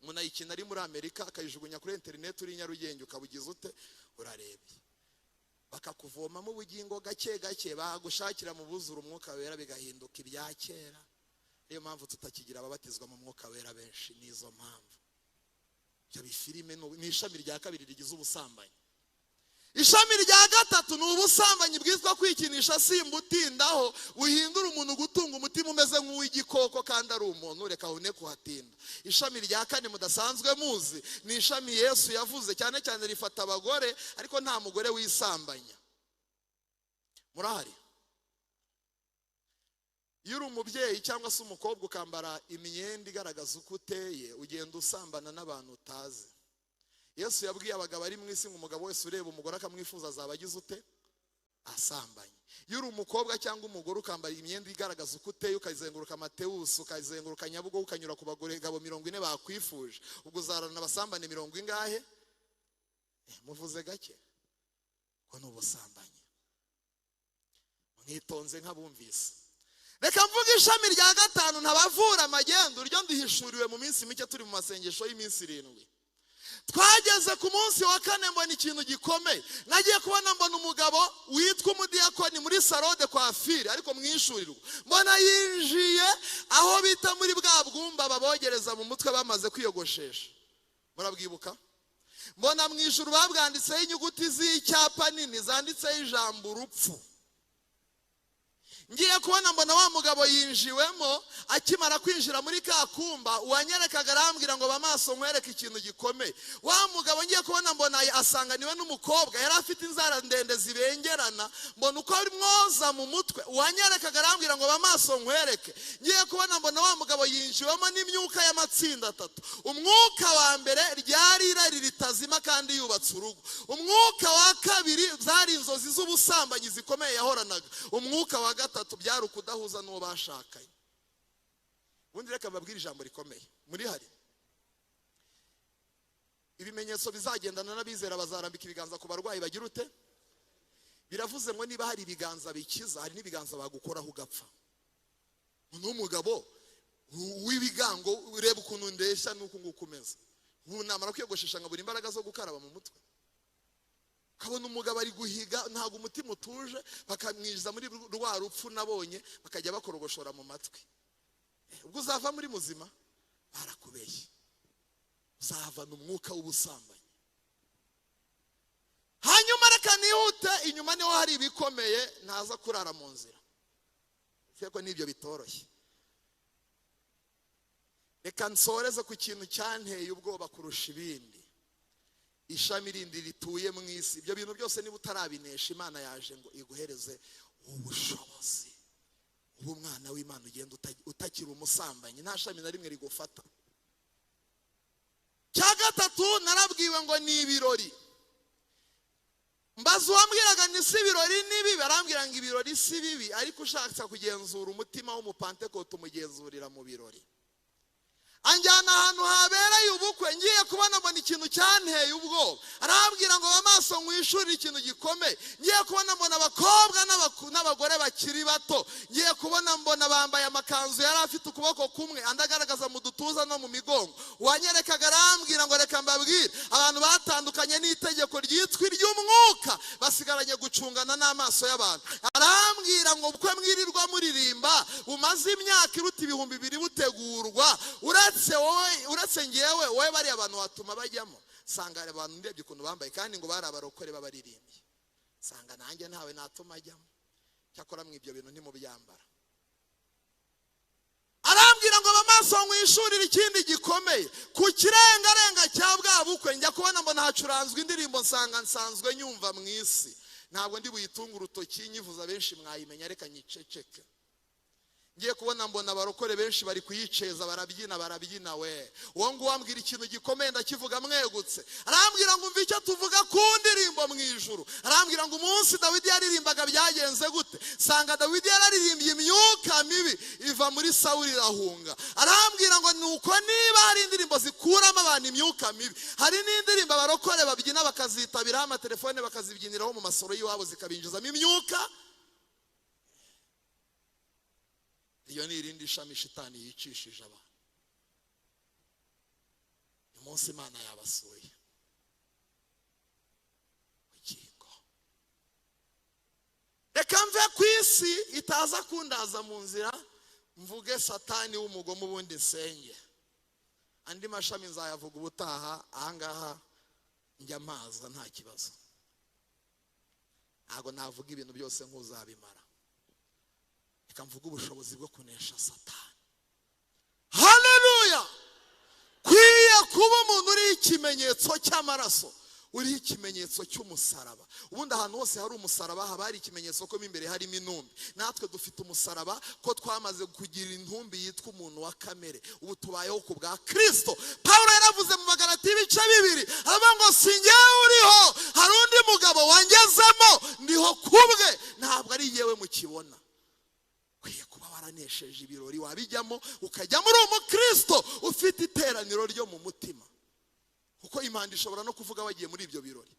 Umuntu ayikina ari muri Amerika akayijugunya kuri internet uri Nyarugenge ukabugiza ute urarebye. Bakakuvoma mu bugingo gake gake bagushakira mu buzura umwuka wera bigahinduka ibya kera. Niyo mpamvu tutakigira ababatizwa mu mwuka wera benshi nizo mpamvu. Cyo bifilime ni ishami rya kabiri rigize ubusambanyi. Ishami rya gatatu ni ubusambanyi bwitwa kwikinisha simbutindaho uhindura umuntu gutunga umutima umeze nk'uw'igikoko kandi ari umuntu reka hone kuhatinda. Ishami rya kane mudasanzwe muzi ni ishami Yesu yavuze cyane cyane rifata abagore ariko nta mugore wisambanya. Murahari? iyo uri umubyeyi cyangwa se umukobwa ukambara imyenda igaragaza uko uteye, ugenda usambana n'abantu utazi. Yesu yabwiye abagabo ari mu isi ngo umugabo wese ureba umugore akamwifuza azaba agize ute? Asambanye. Iyo uri umukobwa cyangwa umugore ukambara imyenda igaragaza uko uteye, ukazenguruka Matewusi, ukazenguruka Nyabugogo, ukanyura ku bagabo 40 bakwifuje, ubwo uzarana abasambane 40 ingahe? Muvuze gake ko n'ubusambanyi. Mwitonze nk'abumvise. Reka mvuga ishami rya gatanu, ntabavura amagendo, uryo ndihishuriwe mu minsi mike turi mu masengesho y'iminsi 7. Twageze ku munsi wa 4 mbona ikintu gikomeye. Nagiye kubona mbona umugabo witwa umudiyakoni muri salode kwa fili ariko mwishuriro. Mbona yinjiye aho bita muri bwa bwumba babogereza mu mutwe bamaze kwiyogoshesha. Murabwibuka? Mbona mwishuru babwanditseho inyuguti z'icyapa nini zanditseho ijambo urupfu. Ngiye kubona mbona wa mugabo yinjiwemo, akimara kwinjira muri ka kumba uwanyerekaga arambwira ngo bamaso nkwereke ikintu gikomeye. Wa mugabo ngiye kubona mbona asanganiwe n'umukobwa yari afite inzara ndende zibengerana, mbona uko ari mwoza mu mutwe, uwanyerekaga arambwira ngo bamaso nkwereke. Ngiye kubona mbona wa mugabo yinjiwemo n'imyuka y'amatsinda 3. Umwuka wa mbere ryari irari ritazima kandi yubatse urugo. Umwuka wa kabiri zari inzozi z'ubusambanyi zikomeye yahoranaga. Umwuka wa gatatu byari ukudahuza n'uwo bashakanye. Ubundi reka mbabwire ijambo rikomeye. Muri hari ibimenyetso bizagendana n'abizera, bazarambika ibiganza ku barwayi bagira ute? Biravuze ngo niba hari ibiganza bikiza, hari n'ibiganza bagukoraho ugapfa. N'umugabo w'ibigango ureba ukuntu ndeshya nuko nguko umeze. Ubu namara kwiyogoshesha ngabura imbaraga zo gukaraba mu mutwe. Kabona umugabo ari guhiga, ntago umutima utuje, bakamwijiza muri rwa rupfu nabonye, bakajya bakorogoshora mu matwi. Ubwo uzava muri muzima barakubeshye, uzavana umwuka w'ubusambanyi. Hanyuma reka nihute, inyuma niho hari ibikomeye, ntaza kurara mu nzira. Feko nibyo bitoroshye. Reka nsoreze ku kintu cyanteye ubwoba kurusha ibindi. Ishami rindi rituye mu isi. Ibyo bintu byose niba utarabinesha, Imana yaje ngo iguhereze ubushobozi. Ubu mwana w'Imana ugenda utakira umusambanyi, nta shami na rimwe rigufata. Cya gatatu narabwiwe ngo ni ibirori. Mbaza uwambwiraga ni si ibirori nibi, barambwira ngo ibirori si bibi, ariko ushaka kugenzura umutima w'umupantekote umugenzurira mu birori. Anjyana ahantu habereye ubukwe, ngiye kubona mbona ikintu cyanteye ubwoba. Arambwira ngo bamaso mwishuri ikintu gikomeye. Ngiye kubona mbona abakobwa n'abagore bakiri bato. Ngiye kubona mbona bambaye amakanzu yari afite ukuboko kumwe, andagaragaza mu dutuza no mu migongo. Wanyerekaga arambwira ngo reka mbabwire, abantu batandukanye n'itegeko ryitwa iry'umwuka basigaranye gucungana n'amaso y'abantu. Arambwira ngo ubukwe mwirirwa muririmba bumaze imyaka iruta 2,000 butegurwa, uretse ngewe wowe bari abantu watuma bajyamo. Sanga abantu ndebye ukuntu bambaye kandi ngo bari abarokore babaririmbye. Sanga nanjye ntawe natuma ajyamo. Cyakora mw'ibyo bintu ntimubyambara. Arambwira ngo bamaso mwishurira ikindi gikomeye. Ku kirengarenga cya bwa bukwe njya kubona mbona hacuranzwe indirimbo nsanga nsanzwe nyumva mu isi. Ntabwo ndi buyitunga urutoki nyivuza benshi mwayimenya, reka nyiceceke. Ngiye kubona mbona abarokore benshi bari kuyiceza, barabyina we. Uwo ngo wambwira ikintu gikomeye ndakivuga mwegutse. Arambwira ngo umva icyo tuvuga ku ndirimbo mu ijuru. Arambwira ngo umunsi Dawidi yaririmbaga byagenze gute? Sanga Dawidi yararirimbye imyuka mibi iva muri Sawuli irahunga. Arambwira ngo nuko niba hari indirimbo zikuramo abantu imyuka mibi, hari n'indirimbo abarokore babyina bakazitabiraho amatelefone bakazibyiniraho mu masoro y'iwabo zikabinjizamo imyuka. Iyo ni irindi shami shitani yicishije abantu. Umunsi Imana yabasuye ukingo. Reka mve ku isi itaza kundaza mu nzira, mvuge satani w'umugomo ubundi nsenge. Andi mashami nzayavuga ubutaha, ahangaha njya maza nta kibazo. Ntago navuga ibintu byose nk'uzabimara. Reka mvuga ubushobozi bwo kunesha satani. Haleluya! Kwiye kuba umuntu uri ikimenyetso cy'amaraso. uriho ikimenyetso cy'umusaraba. Ubundi ahantu hose hari umusaraba haba hari ikimenyetso ko imbere harimo intumbi. Natwe dufite umusaraba ko twamaze kugira intumbi yitwa umuntu wa kamere. Ubu tubayeho ku bwa Kristo. Pawulo yaravuze mu Magalatiya ibice 2 aravuga ngo si njyewe uriho, hari undi mugabo wangezemo, ndiho kubwe, ntabwo ari yewe mukibona. Kwiye kuba waranesheje ibirori wabijyamo ukajya muri umukristo ufite iteraniro ryo mu mutima. Kuko Imana ishobora no kuvuga wagiye muri ibyo birori,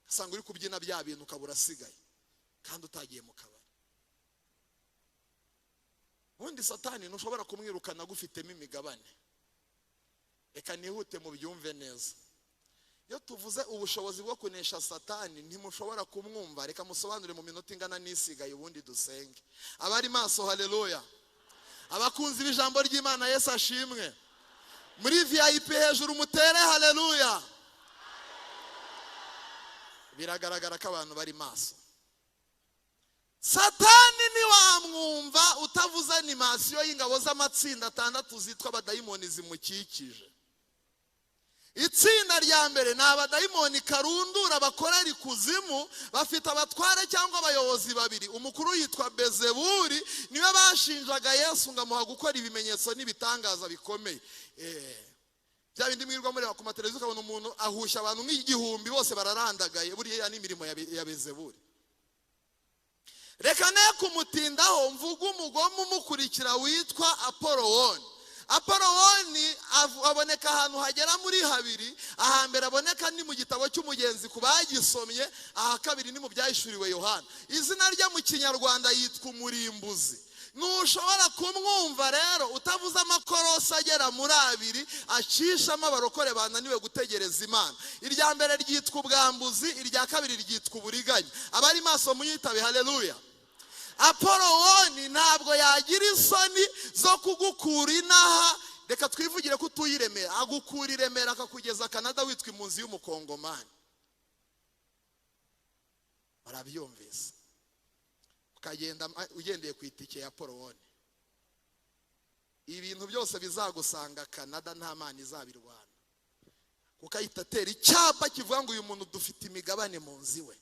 asanga uri kubyina bya bintu ukabura asigaye kandi utagiye mu kabari. Ubundi Satani ntushobora kumwirukana gufitemo imigabane. Reka nihute mu byumve neza. Iyo tuvuze ubushobozi bwo kunesha Satani ntimushobora kumwumva. Reka musobanure mu minota ingana n'isigaye ubundi dusenge. Abari maso, haleluya. Abakunzi b'ijambo ry'Imana, Yesu ashimwe. Muri VIP hejuru mutere haleluya. Biragaragara ko abantu bari maso. Satani ntiwamwumva utavuze animasiyo y'ingabo z'amatsinda 6 zitwa abadayimoni zimukikije. Itsinda rya mbere ni abadayimoni karundura bakorera ikuzimu, bafite abatware cyangwa abayobozi babiri. Umukuru yitwa Bezebuli, niwe bashinjaga Yesu ngo amuha gukora ibimenyetso n'ibitangaza bikomeye. Bya bindi mwirwa muri ku mateleviziyo ukabona umuntu ahusha abantu nk'igihumbi bose bararandagaye. Buriya ni imirimo ya Bezebuli. Reka ne kumutindaho mvuga umugome umukurikira witwa Apoloni. Apoloni aboneka ahantu hagera muri 2. Ahambere aboneka ni mu gitabo cy'umugenzi ku bagisomye, aha kabiri ni mu byahishuriwe Yohana. Izina rye mu Kinyarwanda yitwa umurimbuzi. Nushobora kumwumva rero utavuze amakorosi agera muri 2 acishamo abarokore bananiwe gutegereza Imana. Irya mbere ryitwa ubwambuzi, irya kabiri ryitwa uburiganya. Abari maso muyitabe haleluya. Apoloni ntabwo yagira isoni zo kugukura inaha. Reka twivugire ko tuyiremera, agukura iremera akakugeza Canada witwa impunzi y'umukongomani. Barabyumvise. Ukagenda ugendeye ku itike ya Apoloni. Ibintu byose bizagusanga Canada nta Mana izabirwana. Ukahita tera icyapa kivuga ngo uyu muntu dufite imigabane mu nzi we.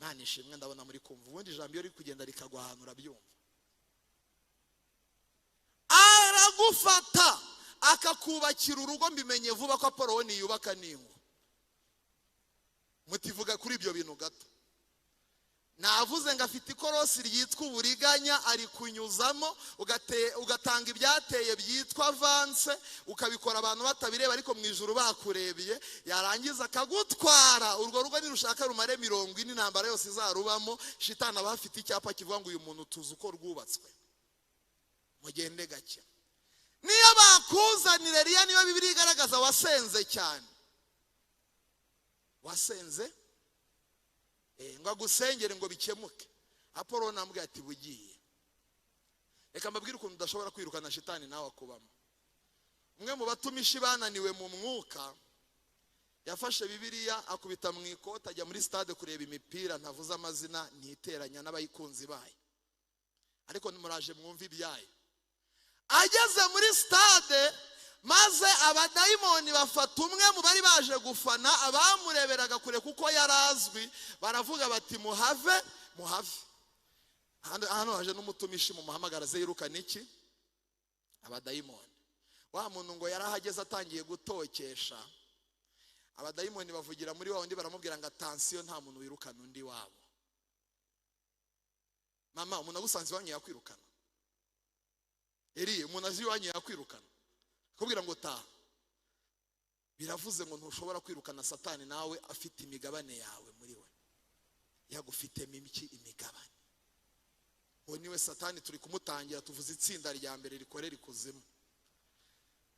Imana ishimwe, ndabona muri kumva. Ubundi ijambo iyo riri kugenda rikagwa ahantu urabyumva. Aragufata akakubakira urugo. Mbimenye vuba ko Apoloni yubaka n'ingo. Mutivuga kuri ibyo bintu gato. Navuze ngo afite ikorosi ryitwa uburiganya, ari kunyuzamo ugatanga ibyateye byitwa avance, ukabikora abantu batabireba ariko mu ijuru bakurebye, yarangiza akagutwara. Urwo rugo nirushaka rumare 40 intambara yose izarubamo. Shitani aba afite icyapa kivuga ngo uyu muntu tuzi uko rwubatswe, mugende gake. Niyo bakuzanire riya, niyo Bibiliya igaragaza wasenze cyane, wasenze ngo agusengere ngo bikemuke. Apoloni amubwira ati bugiye. Reka mbabwire ukuntu udashobora kwirukana shitani nawe akubamo. Umwe mu batumishi bananiwe mu mwuka yafashe Bibiliya akubita mu ikoti ajya muri stade kureba imipira, ntavuze amazina ntiteranya n'abayikunzi bayo, ariko nimuraje mwumva ibyayo. Ageze muri stade maze abadayimoni bafata umwe mu bari baje gufana, abamureberaga kure kuko yarazwi, baravuga bati muhave. Hano haje n'umutumishi mu muhamagara ze yirukana iki? Abadayimoni. Wa muntu ngo yarahageze atangiye gutokesha. Abadayimoni bavugira muri wa undi baramubwira ngo attention, nta muntu wirukana undi wabo. Mama, umuntu agusanze wanyu yakwirukana. Umuntu azi wanyu yakwirukana. Kubwira ngo ta. Biravuze ngo ntushobora kwirukana Satani nawe afite imigabane yawe muri we. Yagufitemo imigabane. Uwo niwe Satani turi kumutangira. Tuvuze itsinda rya mbere rikorera ikuzimu.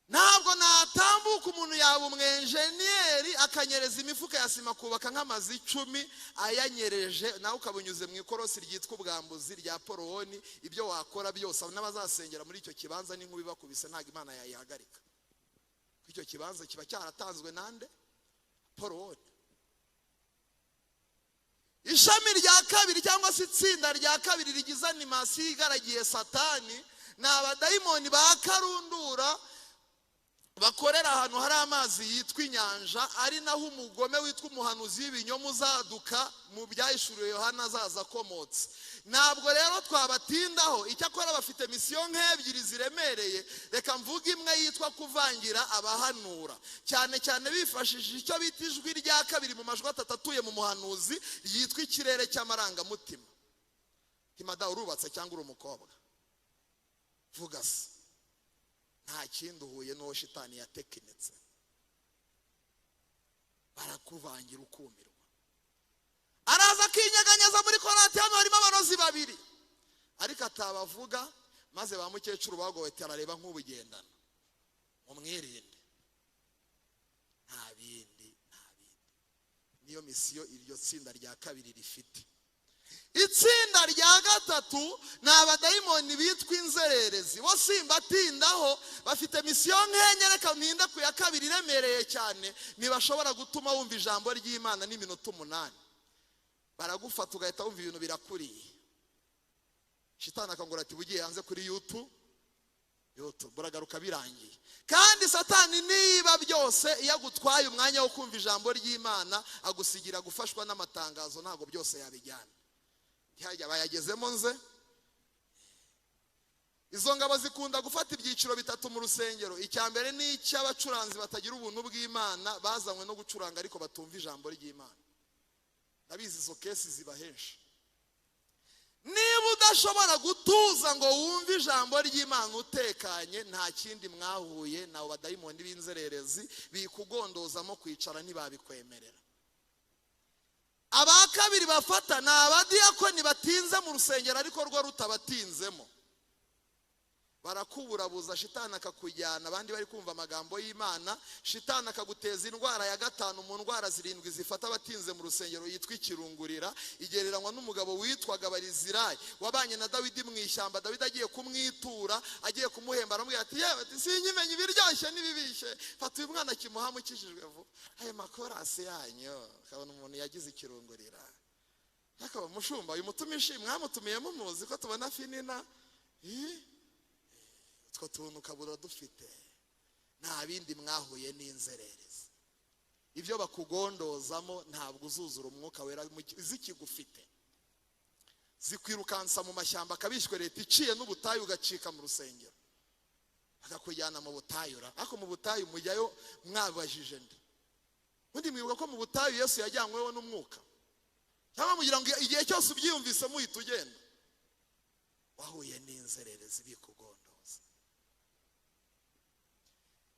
Ntabwo natambuka umuntu yaba umwenjeniyeri akanyereza imifuka ya sima kubaka nk'amazi 10 ayanyereje, nawe ukabunyuze mu ikorosi ryitwa ubwambuzi rya Apoloni. Ibyo wakora byose n'abazasengera muri icyo kibanza n'inkubi bakubise ntago Imana yayihagarika. Icyo kibanza kiba cyaratanzwe nande? Apoloni. Ishami rya kabiri cyangwa se itsinda rya kabiri rigize animasiyo igaragiye Satani ni abadayimoni ba karundura bakorera ahantu hari amazi yitwa inyanja, ari naho umugome witwa umuhanuzi w'ibinyoma uzaduka mu byahishuriwe Yohana azaza akomotse. Ntabwo rero twabatindaho, icyakora bafite misiyo nk'ebyiri ziremereye. Reka mvuga imwe yitwa kuvangira abahanura, cyane cyane bifashishije icyo bita ijwi rya kabiri mu majwi atatu atuye mu muhanuzi, yitwa ikirere cy'amarangamutima. Himada, urubatse cyangwa uri umukobwa? Vuga se. Nta kindi uhuye n'uwo shitani yatekinetse, barakuvangira ukumirwa. Araza akinyeganyeza muri korati, hano harimo abanozi babiri, ariko atabavuga, maze ba mukecuru bagowe arareba nk'ubugendana. Mumwirinde, nta bindi. Niyo misiyo iryo tsinda rya kabiri rifite. Itsinda rya gatatu ni abadayimoni bitwa inzererezi. Bo simbatindaho, bafite misiyo nk'enye. Reka mpinde ku ya kabiri iremereye cyane. Ntibashobora gutuma wumva ijambo ry'Imana n'iminota 8. Baragufata ugahita wumva ibintu birakuriye. Shitani akangura ati bugiye hanze kuri YouTube buragaruka birangiye. Kandi Satani niba byose iyo agutwaye umwanya wo kumva ijambo ry'Imana, agusigira gufashwa n'amatangazo, ntago byose yabijyana. Ntihajya bayagezemo nze. Izo ngabo zikunda gufata ibyiciro bitatu mu rusengero. Icya mbere ni icy'abacuranzi batagira ubuntu bw'Imana, bazanywe no gucuranga ariko batumva ijambo ry'Imana. Nabizi izo kesi ziba henshi. Niba udashobora gutuza ngo wumve ijambo ry'Imana utekanye, nta kindi mwahuye nabo badayimoni b'inzererezi bikugondozamo kwicara ntibabikwemerera. Aba kabiri bafata ni abadiyakoni batinze mu rusengero ariko rwo rutabatinzemo. Barakuburabuza, shitani akakujyana, abandi bari kumva amagambo y'Imana. Shitani akaguteza indwara ya 5 mu ndwara 7 zifata abatinze mu rusengero, yitwa ikirungurira. Igereranywa n'umugabo witwaga Barizirayi wabanye na Dawidi mu ishyamba. Dawidi agiye kumwitura, agiye kumuhemba, aramubwira ati yewe sinyimenye ibiryoshye n'ibibishe, fata uyu mwana kimuhama ukijijwe vuba. Ayo makorasi yanyu, kabona umuntu yagize ikirungurira. Akaba mushumba, uyu mutumishi mwamutumiyemo muzi ko tubona finina. Two tuntu kabura dufite. Nta bindi mwahuye n'inzererezi. Ibyo bakugondozamo ntabwo uzuzura umwuka wera zikigufite. Zikwirukansa mu mashyamba kabishwe leta iciye n'ubutayu ugacika mu rusengero. Akakujyana mu butayura. Ako mu butayu mujyayo mwabajije nde? Undi mwibuka ko mu butayu Yesu yajyanyweho n'umwuka? Cyangwa mugira ngo igihe cyose ubyiyumvise muhita ugenda? Wahuye n'inzererezi bikugondoza.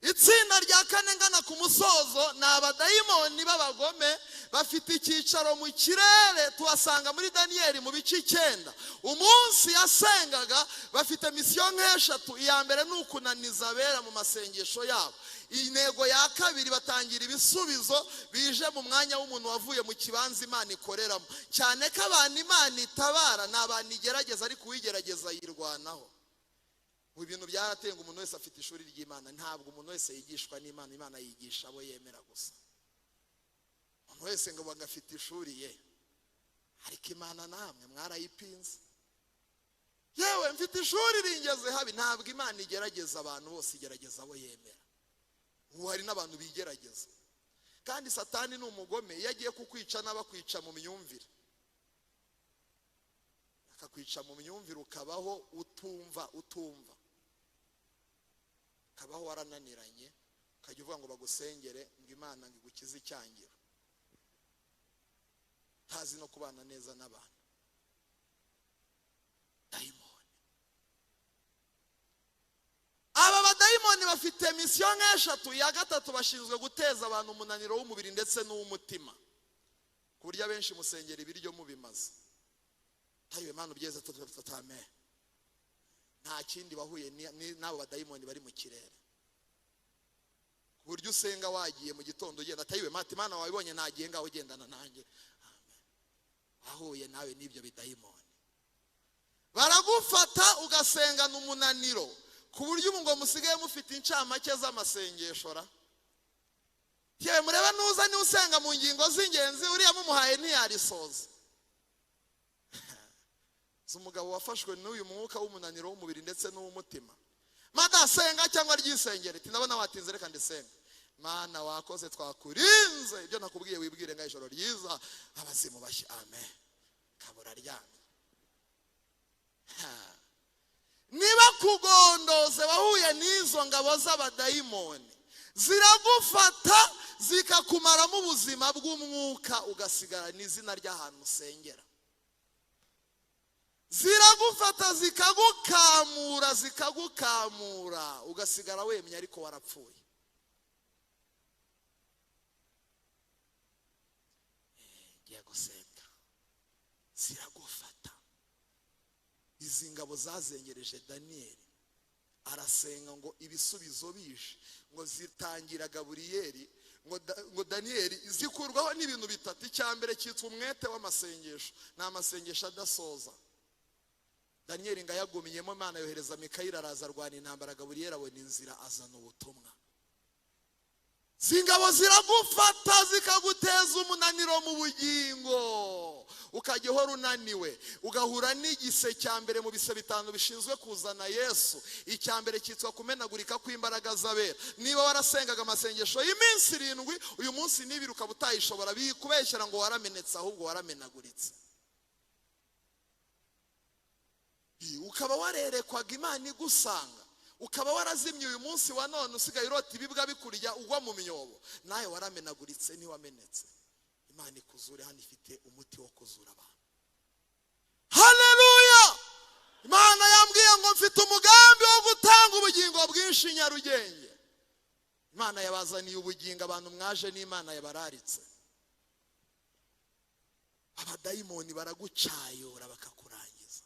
Itsinda rya kane ngana ku musozo ni abadayimoni b'abagome, bafite icyicaro mu kirere. Tuwasanga muri Daniyeli mu bice 9. Umunsi yasengaga, bafite misiyo nk'eshatu. Iya mbere ni ukunaniza abera mu masengesho yabo. Intego ya kabiri, batangira ibisubizo bije mu mwanya w'umuntu wavuye mu kibanza Imana ikoreramo. Cyane ko abantu Imana itabara ni abantu igerageza, ariko uwigerageza yirwanaho. Ibintu byaratenga, umuntu wese afite ishuri ry'Imana. Ntabwo umuntu wese yigishwa n'Imana, Imana yigisha abo yemera gusa. Umuntu wese ngo bagafite ishuri ye, ariko Imana namwe mwarayipinze. Yewe mfite ishuri ringeze habi. Ntabwo Imana igerageza abantu bose, igerageza abo yemera. Ubu hari n'abantu bigerageza. Kandi Satani ni umugome. Iyo agiye kukwica n'abakwica mu myumvire, akakwica mu myumvire ukabaho utumva, ukabaho warananiranye, ukajya uvuga ngo bagusengere ngo Imana ngo igukize icyangiro, ntazi no kubana neza n'abantu. Dayimoni. Aba badayimoni bafite misiyo nk'eshatu. Ya gatatu, bashinzwe guteza abantu umunaniro w'umubiri ndetse n'uw'umutima, ku buryo abenshi musengera ibiryo mubimaze. Tayiwe Mana ubyeze tutame. Nta kindi bahuye n'abo badayimoni bari mu kirere. Ku buryo usenga wagiye mu gitondo ugenda, tayiwe Mana wabibonye nagiye ngaho ugendana nanjye. Amen. Ahuye nawe n'ibyo bidayimoni. Baragufata ugasengana umunaniro, ku buryo ubu ngo musigaye mufite incamake z'amasengesho ra. Yewe mureba nuza ni usenga mu ngingo z'ingenzi, uriya mumuhaye ntiyarisoza. Umugabo wafashwe n'uyu mwuka w'umunaniro w'umubiri ndetse n'uw'umutima. Madasenga cyangwa ryisengere, ati ndabona watinze reka ndisenga. Mana wakoze twakurinze, ibyo nakubwiye wibwire nga ijoro ryiza, abazimu bashya amen. Kabura ryamye. Niba kugondoze wahuye n'izo ngabo z'abadayimoni, ziragufata zikakumaramo ubuzima bw'umwuka, ugasigara n'izina ry'ahantu usengera. Ziragufata zikagukamura ugasigara wemye ariko warapfuye. Ngiye gusenga. Ziragufata. Izi ngabo zazengereje Daniyeli, arasenga ngo ibisubizo bije, ngo zitangira Gaburiyeli, ngo Daniyeli zikurwaho n'ibintu bitatu. Icyambere cyitwa umwete w'amasengesho, ni amasengesho adasoza. Daniyeli ngayagumiyemo, Imana yohereza Mikayeli araza arwana intambara, Gaburiyeli abona inzira azana ubutumwa. Zingabo ziragufata zikaguteza umunaniro mu bugingo, ukajya uhora unaniwe, ugahura n'igise cyambere mu bise bitanu bishinzwe kuzana Yesu. Icyambere cyitwa kumenagurika kw'imbaraga z'abera. Niba warasengaga amasengesho y'iminsi 7, uyu munsi n'ibiri ukaba utayishobora, bikubeshyera ngo waramenetse, ahubwo waramenaguritse. Ukaba warerekwaga Imana igusanga, ukaba warazimye uyu munsi wa none, usigaye urota ibibwa bikurya ugwa mu myobo, nawe waramenaguritse ntiwamenetse. Imana ikuzure, hano ifite umuti wo kuzura abantu. Haleluya! Imana yambwiye ngo mfite umugambi wo gutanga ubugingo bwinshi Nyarugenge. Imana yabazaniye ubugingo abantu mwaje n'Imana yabararitse. Abadayimoni baragucayura bakakurangiza.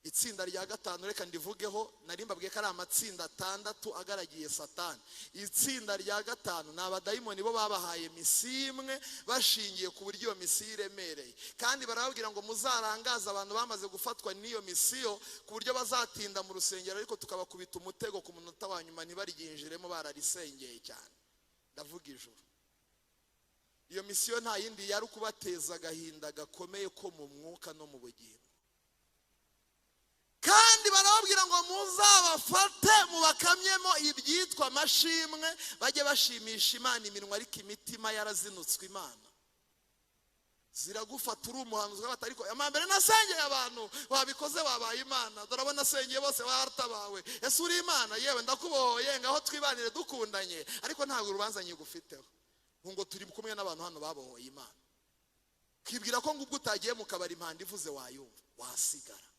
Itsinda rya gatanu reka ndivugeho, nari mbabwiye ko ari amatsinda 6 agaragiye Satani. Itsinda rya gatanu ni abadayimoni bo babahaye misi imwe, bashingiye ku buryo iyo misi iremereye, kandi barababwira ngo muzarangaza abantu bamaze gufatwa n'iyo misiyo ku buryo bazatinda mu rusengero, ariko tukabakubita umutego ku munota wa nyuma ntibaryinjiremo bararisengeye cyane. Ndavuga ijuru. Iyo misiyo nta yindi yari kubateza agahinda gakomeye ko mu mwuka no mu bugingo. Kandi barababwira ngo muzabafate mubakamyemo ibyitwa amashimwe, bajye bashimisha Imana iminwa ariko imitima yarazinutswe Imana. Ziragufata uri umuhanuzi bati ariko amambere nasengeye abantu wabikoze wabaye Imana, dorabona nasengeye bose baratabawe, ese uri Imana? Yewe ndakubohoye ngaho twibanire dukundanye, ariko ntabwo urubanza nyigufiteho. Ngo turi kumwe n'abantu hano babohoye Imana. Kwibwira ko ngubwo utagiye mu kabari impanda ivuze wayumva, wasigara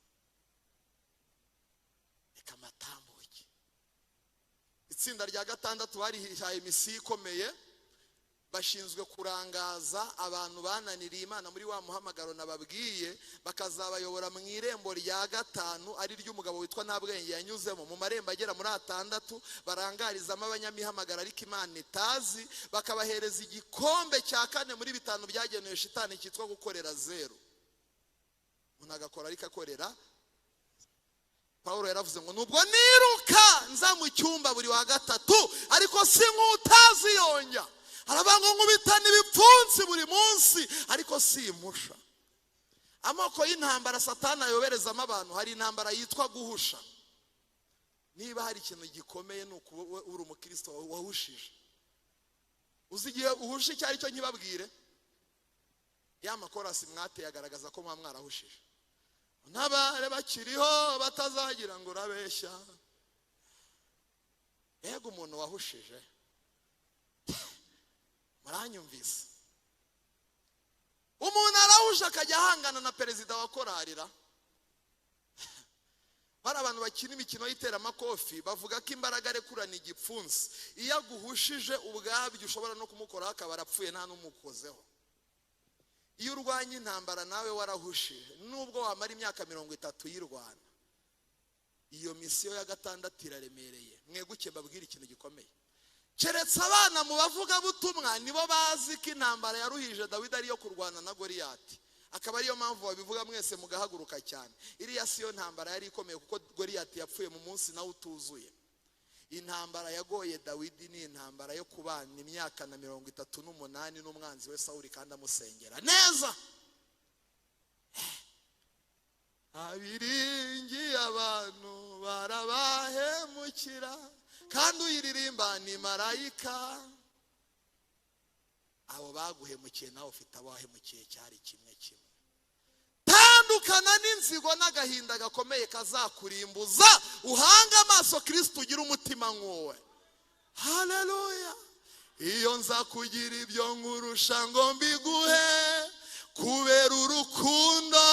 kamatambuki. Itsinda rya gatandatu barihaye misi ikomeye, bashinzwe kurangaza abantu bananiriye Imana muri wa muhamagaro nababwiye, bakazabayobora mu irembo rya gatanu ari ry'umugabo witwa Ntabwenge yanyuzemo, mu marembo agera muri 6 barangarizamo abanyamihamagaro ariko Imana itazi, bakabahereza igikombe cya 4 muri 5 byagenewe shitani cyitwa gukorera 0. Umuntu agakora ariko akorera. Paulo yaravuze ngo nubwo niruka nza mu cyumba buri wa 3 ariko si nk'utazi yonja, arabango nkubitana ibipfunsi buri munsi ariko si musha. Amoko y'intambara Satani ayoberezamo abantu, hari intambara yitwa guhusha. Niba hari ikintu gikomeye nuko uri umukristo wahushije, uzigiye uhusha icyo ari cyo nkibabwire, ya makorasi mwateye agaragaza ko mwarahushije. Ntabare bakiriho batazagira ngo urabeshya. Ego umuntu wahushije, maranyumvise. Umuntu arahusha akajya ahangana na perezida wa korarira. Bari abantu bakina imikino y'itera amakofi bavuga ko imbaraga arekurana igipfunsi, iyo aguhushije ubwabyo ushobora no kumukora akaba arapfuye nta n'umukozeho. Iyo urwanya intambara nawe warahushije, nubwo wamara imyaka 30 y'irwana, iyo misiyo ya 6 iraremereye. Mweguke babwira ikintu gikomeye. Keretse abana mu bavuga butumwa nibo bazi ko intambara yaruhije Dawidi ariyo kurwana na Goliyati, akaba ariyo mpamvu babivuga mwese mugahaguruka cyane. Iriya siyo ntambara yari ikomeye kuko Goliyati yapfuye mu munsi nawe utuzuye. Intambara yagoye Dawidi ni intambara yo kubana imyaka na 38 n'umwanzi we Sawuli kandi amusengera neza. Abiringi abantu barabahemukira kandi uyiririmba ni marayika. Abo baguhemukiye nawe ufite abahemukiye cyari kimwe kimwe. Tandukana n'inzigo n'agahinda gakomeye kazakurimbuza, uhanga amaso Kristo ugira umutima nk'uwe. Haleluya. Iyo nza kugira ibyo nkurusha ngo mbiguhe, kubera urukundo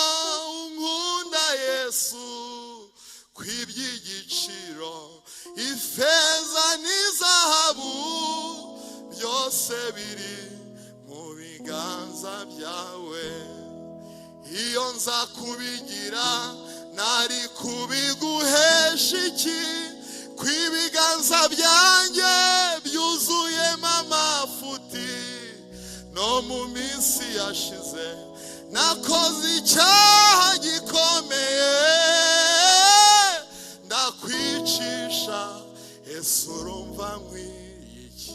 unkunda Yesu, kw'iby'igiciro ifeza n'izahabu byose biri mu biganza byawe. Iyo nza kubigira nari kubiguhesha iki, kw'ibiganza byanjye byuzuyemo amafuti. No mu minsi yashize nakoze icyaha gikomeye, ndakwicisha Yesu urumva nkwiye iki.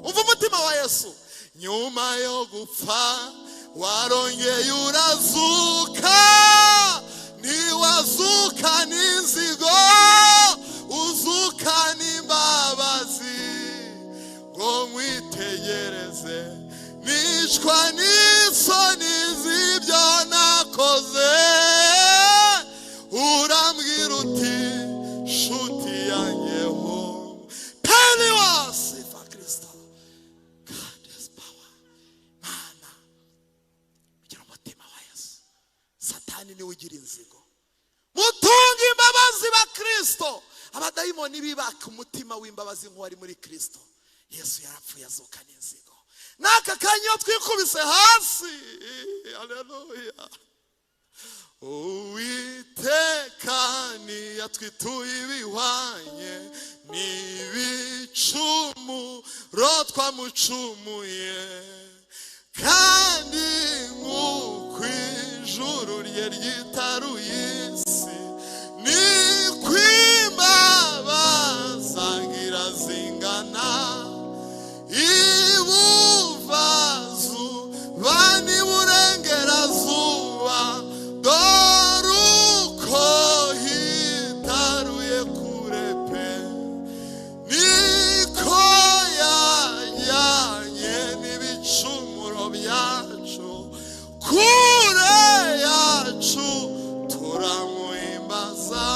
Umva umutima wa Yesu. Nyuma yo gupfa warongeye urazuka, ntiwazuka n'inzigo, uzuka n'imbabazi. Ngo mwitegereze nicwa n'isoni z'ibyo nakoze, urambwira uti nshuti yanjye ho. Pentecost for Kristo. God is power. Mana, ugira umutima wa Yesu. Satani niwe ugira inzigo. Mutunga imbabazi ba Kristo. Abadayimoni bibaka umutima w'imbabazi nk'uwari muri Kristo. Yesu yarapfuye azuka n'inzigo. N'aka kanya twikubise hasi. Haleluya. Uwiteka niyatwituye ibihwanye n'ibicumuro twamucumuye, kandi nk'uko ijuru rye ryitaruye isi, niko imbabazi agira zingana. Ibuvazuba n'iburengerazuba, dore uko hitaruye kure pe, niko yajyanye n'ibicumuro byacu kure yacu, turamuhimbaza.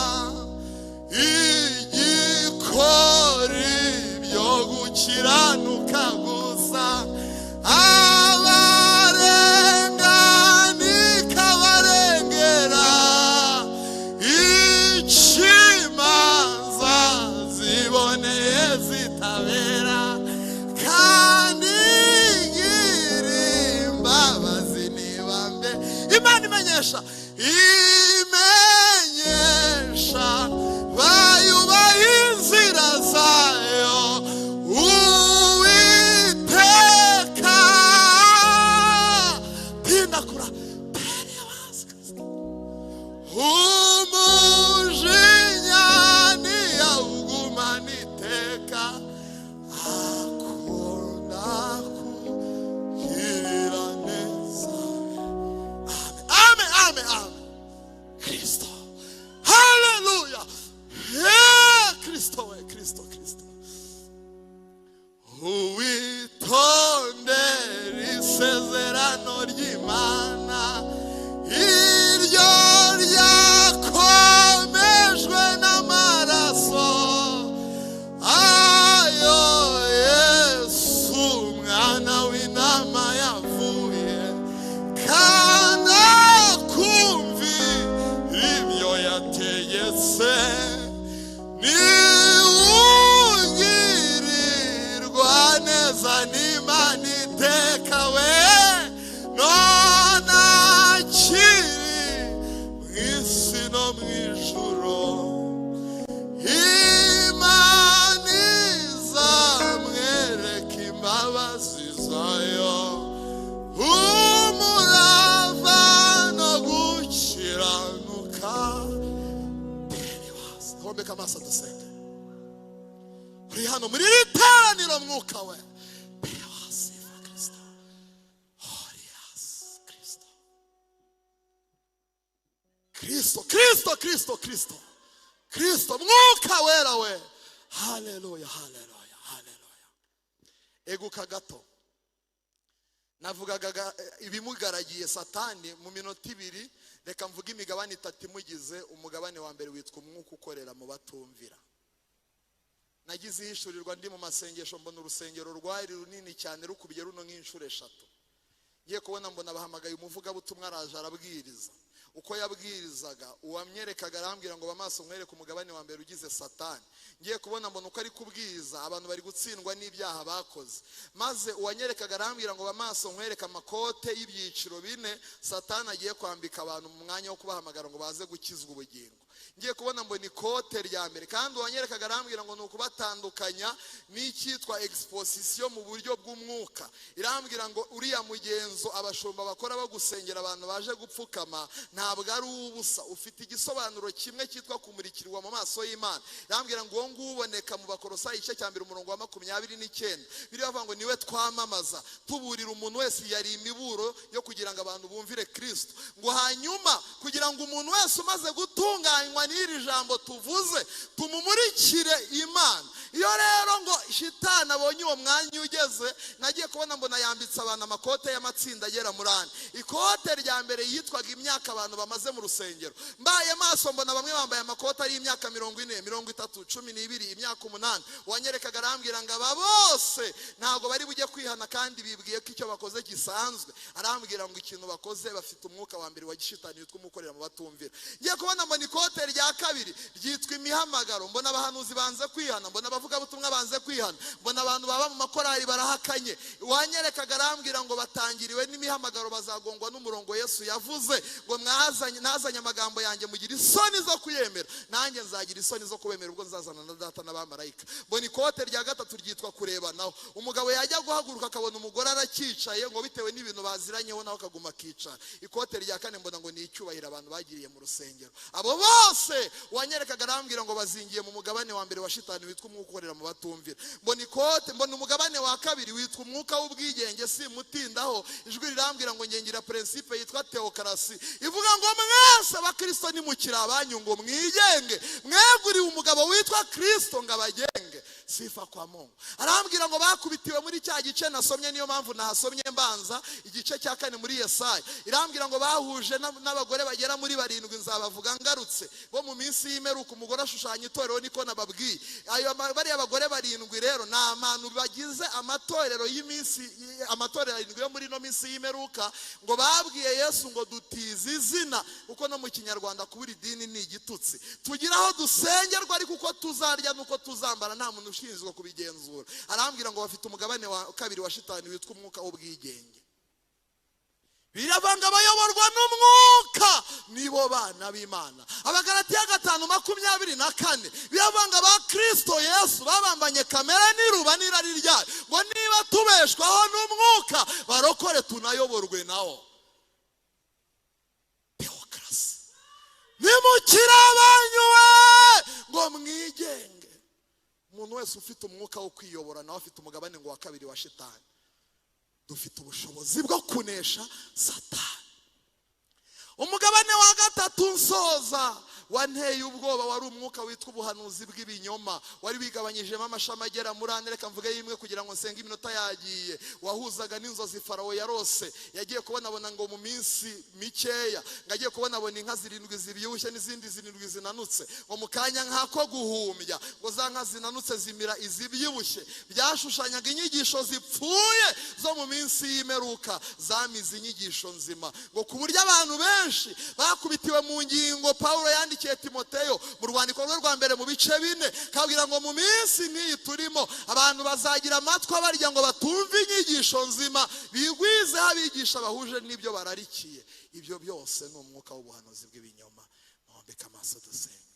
Igikori byo gukiranuka gusa, abarenganika barengera, imanza ziboneye zitabera, kandi igira imbabazi nibambe. Imana imenyesha bayubaha inzira zayo. Uwiteka tinakura umujinya ntiyawugumana iteka, akunda kugirira neza. Amen, amen, amen. Kristo. Haleluya. Kristo we, Kristo, Kristo. Uwitondere isezerano ry'Imana, iryo ryakomejwe n'amaraso ayo Yesu umwana w'intama yavuye, kandi akumvira ibyo yategetse. Niwugirirwa neza n'Imana iteka we, none akiri mu isi no mu ijuru. Imana izamwereka imbabazi zayo, umurava no gukiranuka. Hombeka amaso dusenge. Uri hano muri iri teraniro mwuka we. Pentecost for Kristo. Kristo. Kristo, Kristo, Kristo, Kristo. Kristo, mwuka wera we. haleluya haleluya haleluya. Eguka gato, navugaga ibimugaragiye Satani mu minota 2. Reka mvuga imigabane 3 imugize. Umugabane wa mbere witwa umwuka ukorera mu batumvira. Nagize ihishurirwa ndi mu masengesho, mbona urusengero rwari runini cyane rukubiye runo nk'inshuro 3. Ngiye kubona mbona bahamagaye umuvugabutumwa araje arabwiriza. Uko yabwirizaga uwamyerekaga arambwira ngo bamaso mwereke umugabane wa mbere ugize Satani. Ngiye kubona mbona uko ari kubwiriza abantu bari gutsindwa n'ibyaha bakoze. Maze uwanyerekaga arambwira ngo bamaso mwereke amakote y'ibyiciro 4 Satani agiye kwambika abantu mu mwanya wo kubahamagara ngo baze gukizwa ubugingo. Ngiye kubona mbona ikote rya mbere, kandi uwanyerekaga arambwira ngo nuko batandukanya n'icyitwa exposition mu buryo bw'umwuka. Irambwira ngo uriya mugenzo abashumba bakora bagusengera abantu baje gupfukama ntabwo ari ubusa, ufite igisobanuro kimwe cyitwa kumurikirwa mu maso y'Imana. Irambwira ngo ngo uboneka mu Bakolosayi igice cya 1 umurongo wa 29. Biri bavuga ngo niwe twamamaza tuburira umuntu wese yari imiburo yo kugira ngo abantu bumvire Kristo. Ngo hanyuma kugira ngo umuntu wese umaze gutunganywa n'iri jambo tuvuze tumumurikire Imana. Iyo rero ngo shitani abonye uwo mwanya ugeze, nagiye kubona mbona yambitse abantu amakote y'amatsinda agera muri 4. Ikote rya mbere yitwaga imyaka abantu bamaze mu rusengero. Mbaye maso mbona bamwe bambaye amakote ari imyaka 40, 30, 12, imyaka 8. Wanyerekaga arambwira ngo aba bose ntago bari bujye kwihana kandi bibwiye ko icyo bakoze gisanzwe. Arambwira ngo ikintu bakoze bafite umwuka wa mbere wa gishitani witwa umukorera mu batumvira. Ngiye kubona mbona ikote rya kabiri ryitwa imihamagaro. Mbona abahanuzi banze kwihana, mbona abavuga butumwa banze kwihana, mbona abantu baba mu makorari barahakanye. Wanyerekaga arambwira ngo batangiriwe n'imihamagaro bazagongwa n'umurongo Yesu yavuze ngo nazanye amagambo yanjye mugira isoni zo kuyemera, nanjye nzagira isoni zo kubemera ubwo nzazana na data n'abamarayika. Mbona ikote rya gatatu ryitwa kurebanaho. Umugabo yajya guhaguruka akabona umugore arakicaye ngo bitewe n'ibintu baziranyeho nawe akaguma akicara. Ikote rya 4 mbona ngo ni icyubahiro abantu bagiriye mu rusengero. Abo bose wanyerekaga arambwira ngo bazingiye mu mugabane wa mbere wa shitani witwa umwuka ukorera mu batumvira. Mbona ikote, mbona umugabane wa kabiri witwa umwuka w'ubwigenge. Si mutindaho, ijwi rirambwira ngo ngengira principe yitwa theocracy ivuga ngo mwese abakristo nimukira abanyu ngo mwigenge, mweguriwe umugabo witwa Kristo ngo abagenge. Sifa kwa Mungu. Arambwira ngo bakubitiwe muri cya gice nasomye, niyo mpamvu nahasomye mbanza igice cya 4 muri Yesaya. Irambwira ngo bahuje n'abagore bagera muri 7 nzabavuga ngarutse bo mu minsi y'imperuka. Umugore ashushanya itorero niko nababwiye. Ayo bari abagore 7 rero ni abantu bagize amatorero y'iminsi, amatorero 7 yo muri no minsi y'imperuka. Ngo babwiye Yesu ngo dutize izina, uko no mu Kinyarwanda kubura idini ni igitutsi. Tugira aho dusengerwa ariko uko tuzarya nuko tuzambara nta muntu ushinzwe kubigenzura. Arambwira ngo bafite umugabane wa kabiri wa shitani witwa umwuka w'ubwigenge. Biravanga abayoborwa n'umwuka nibo bana b'Imana. Abagalatiya 5:24 biravanga ba Kristo Yesu babambanye kamera n'iruba n'irari ryayo ngo niba tubeshwaho n'umwuka barokore tunayoborwe nawo. Theocracy. Nimukira abanywe ngo mwigenge. Umuntu wese ufite umwuka wo kwiyobora nawe afite umugabane ngo wa kabiri wa shitani. Dufite ubushobozi bwo kunesha Satani. Umugabane wa gatatu nsoza wanteye ubwoba wari umwuka witwa ubuhanuzi bw'ibinyoma. Wari bigabanyijemo amashami agera muri 4. Reka mvuge yimwe kugira ngo nsenge iminota yagiye. Wahuzaga n'inzozi Farawo yarose. Yagiye kubonabona ngo mu minsi mikeya ngagiye kubonabona inka 7 zibyibushye n'izindi 7 zinanutse. Ngo mukanya nkako guhumbya ngo za nka zinanutse zimira izibyibushye. Byashushanyaga inyigisho zipfuye zo mu minsi y'imperuka zamize inyigisho nzima. Ngo kuburyo abantu benshi bakubitiwe mu ngingo Paulo yandikiye Timoteyo mu rwandiko rwe rwa mbere mu bice 4 kabwira ngo mu minsi nk'iyi turimo abantu bazagira amatwi abarya ngo batumve inyigisho nzima, bigwize abigisha bahuje n'ibyo bararikiye. Ibyo byose ni umwuka w'ubuhanuzi bw'ibinyoma. Muhombeka amaso dusenge.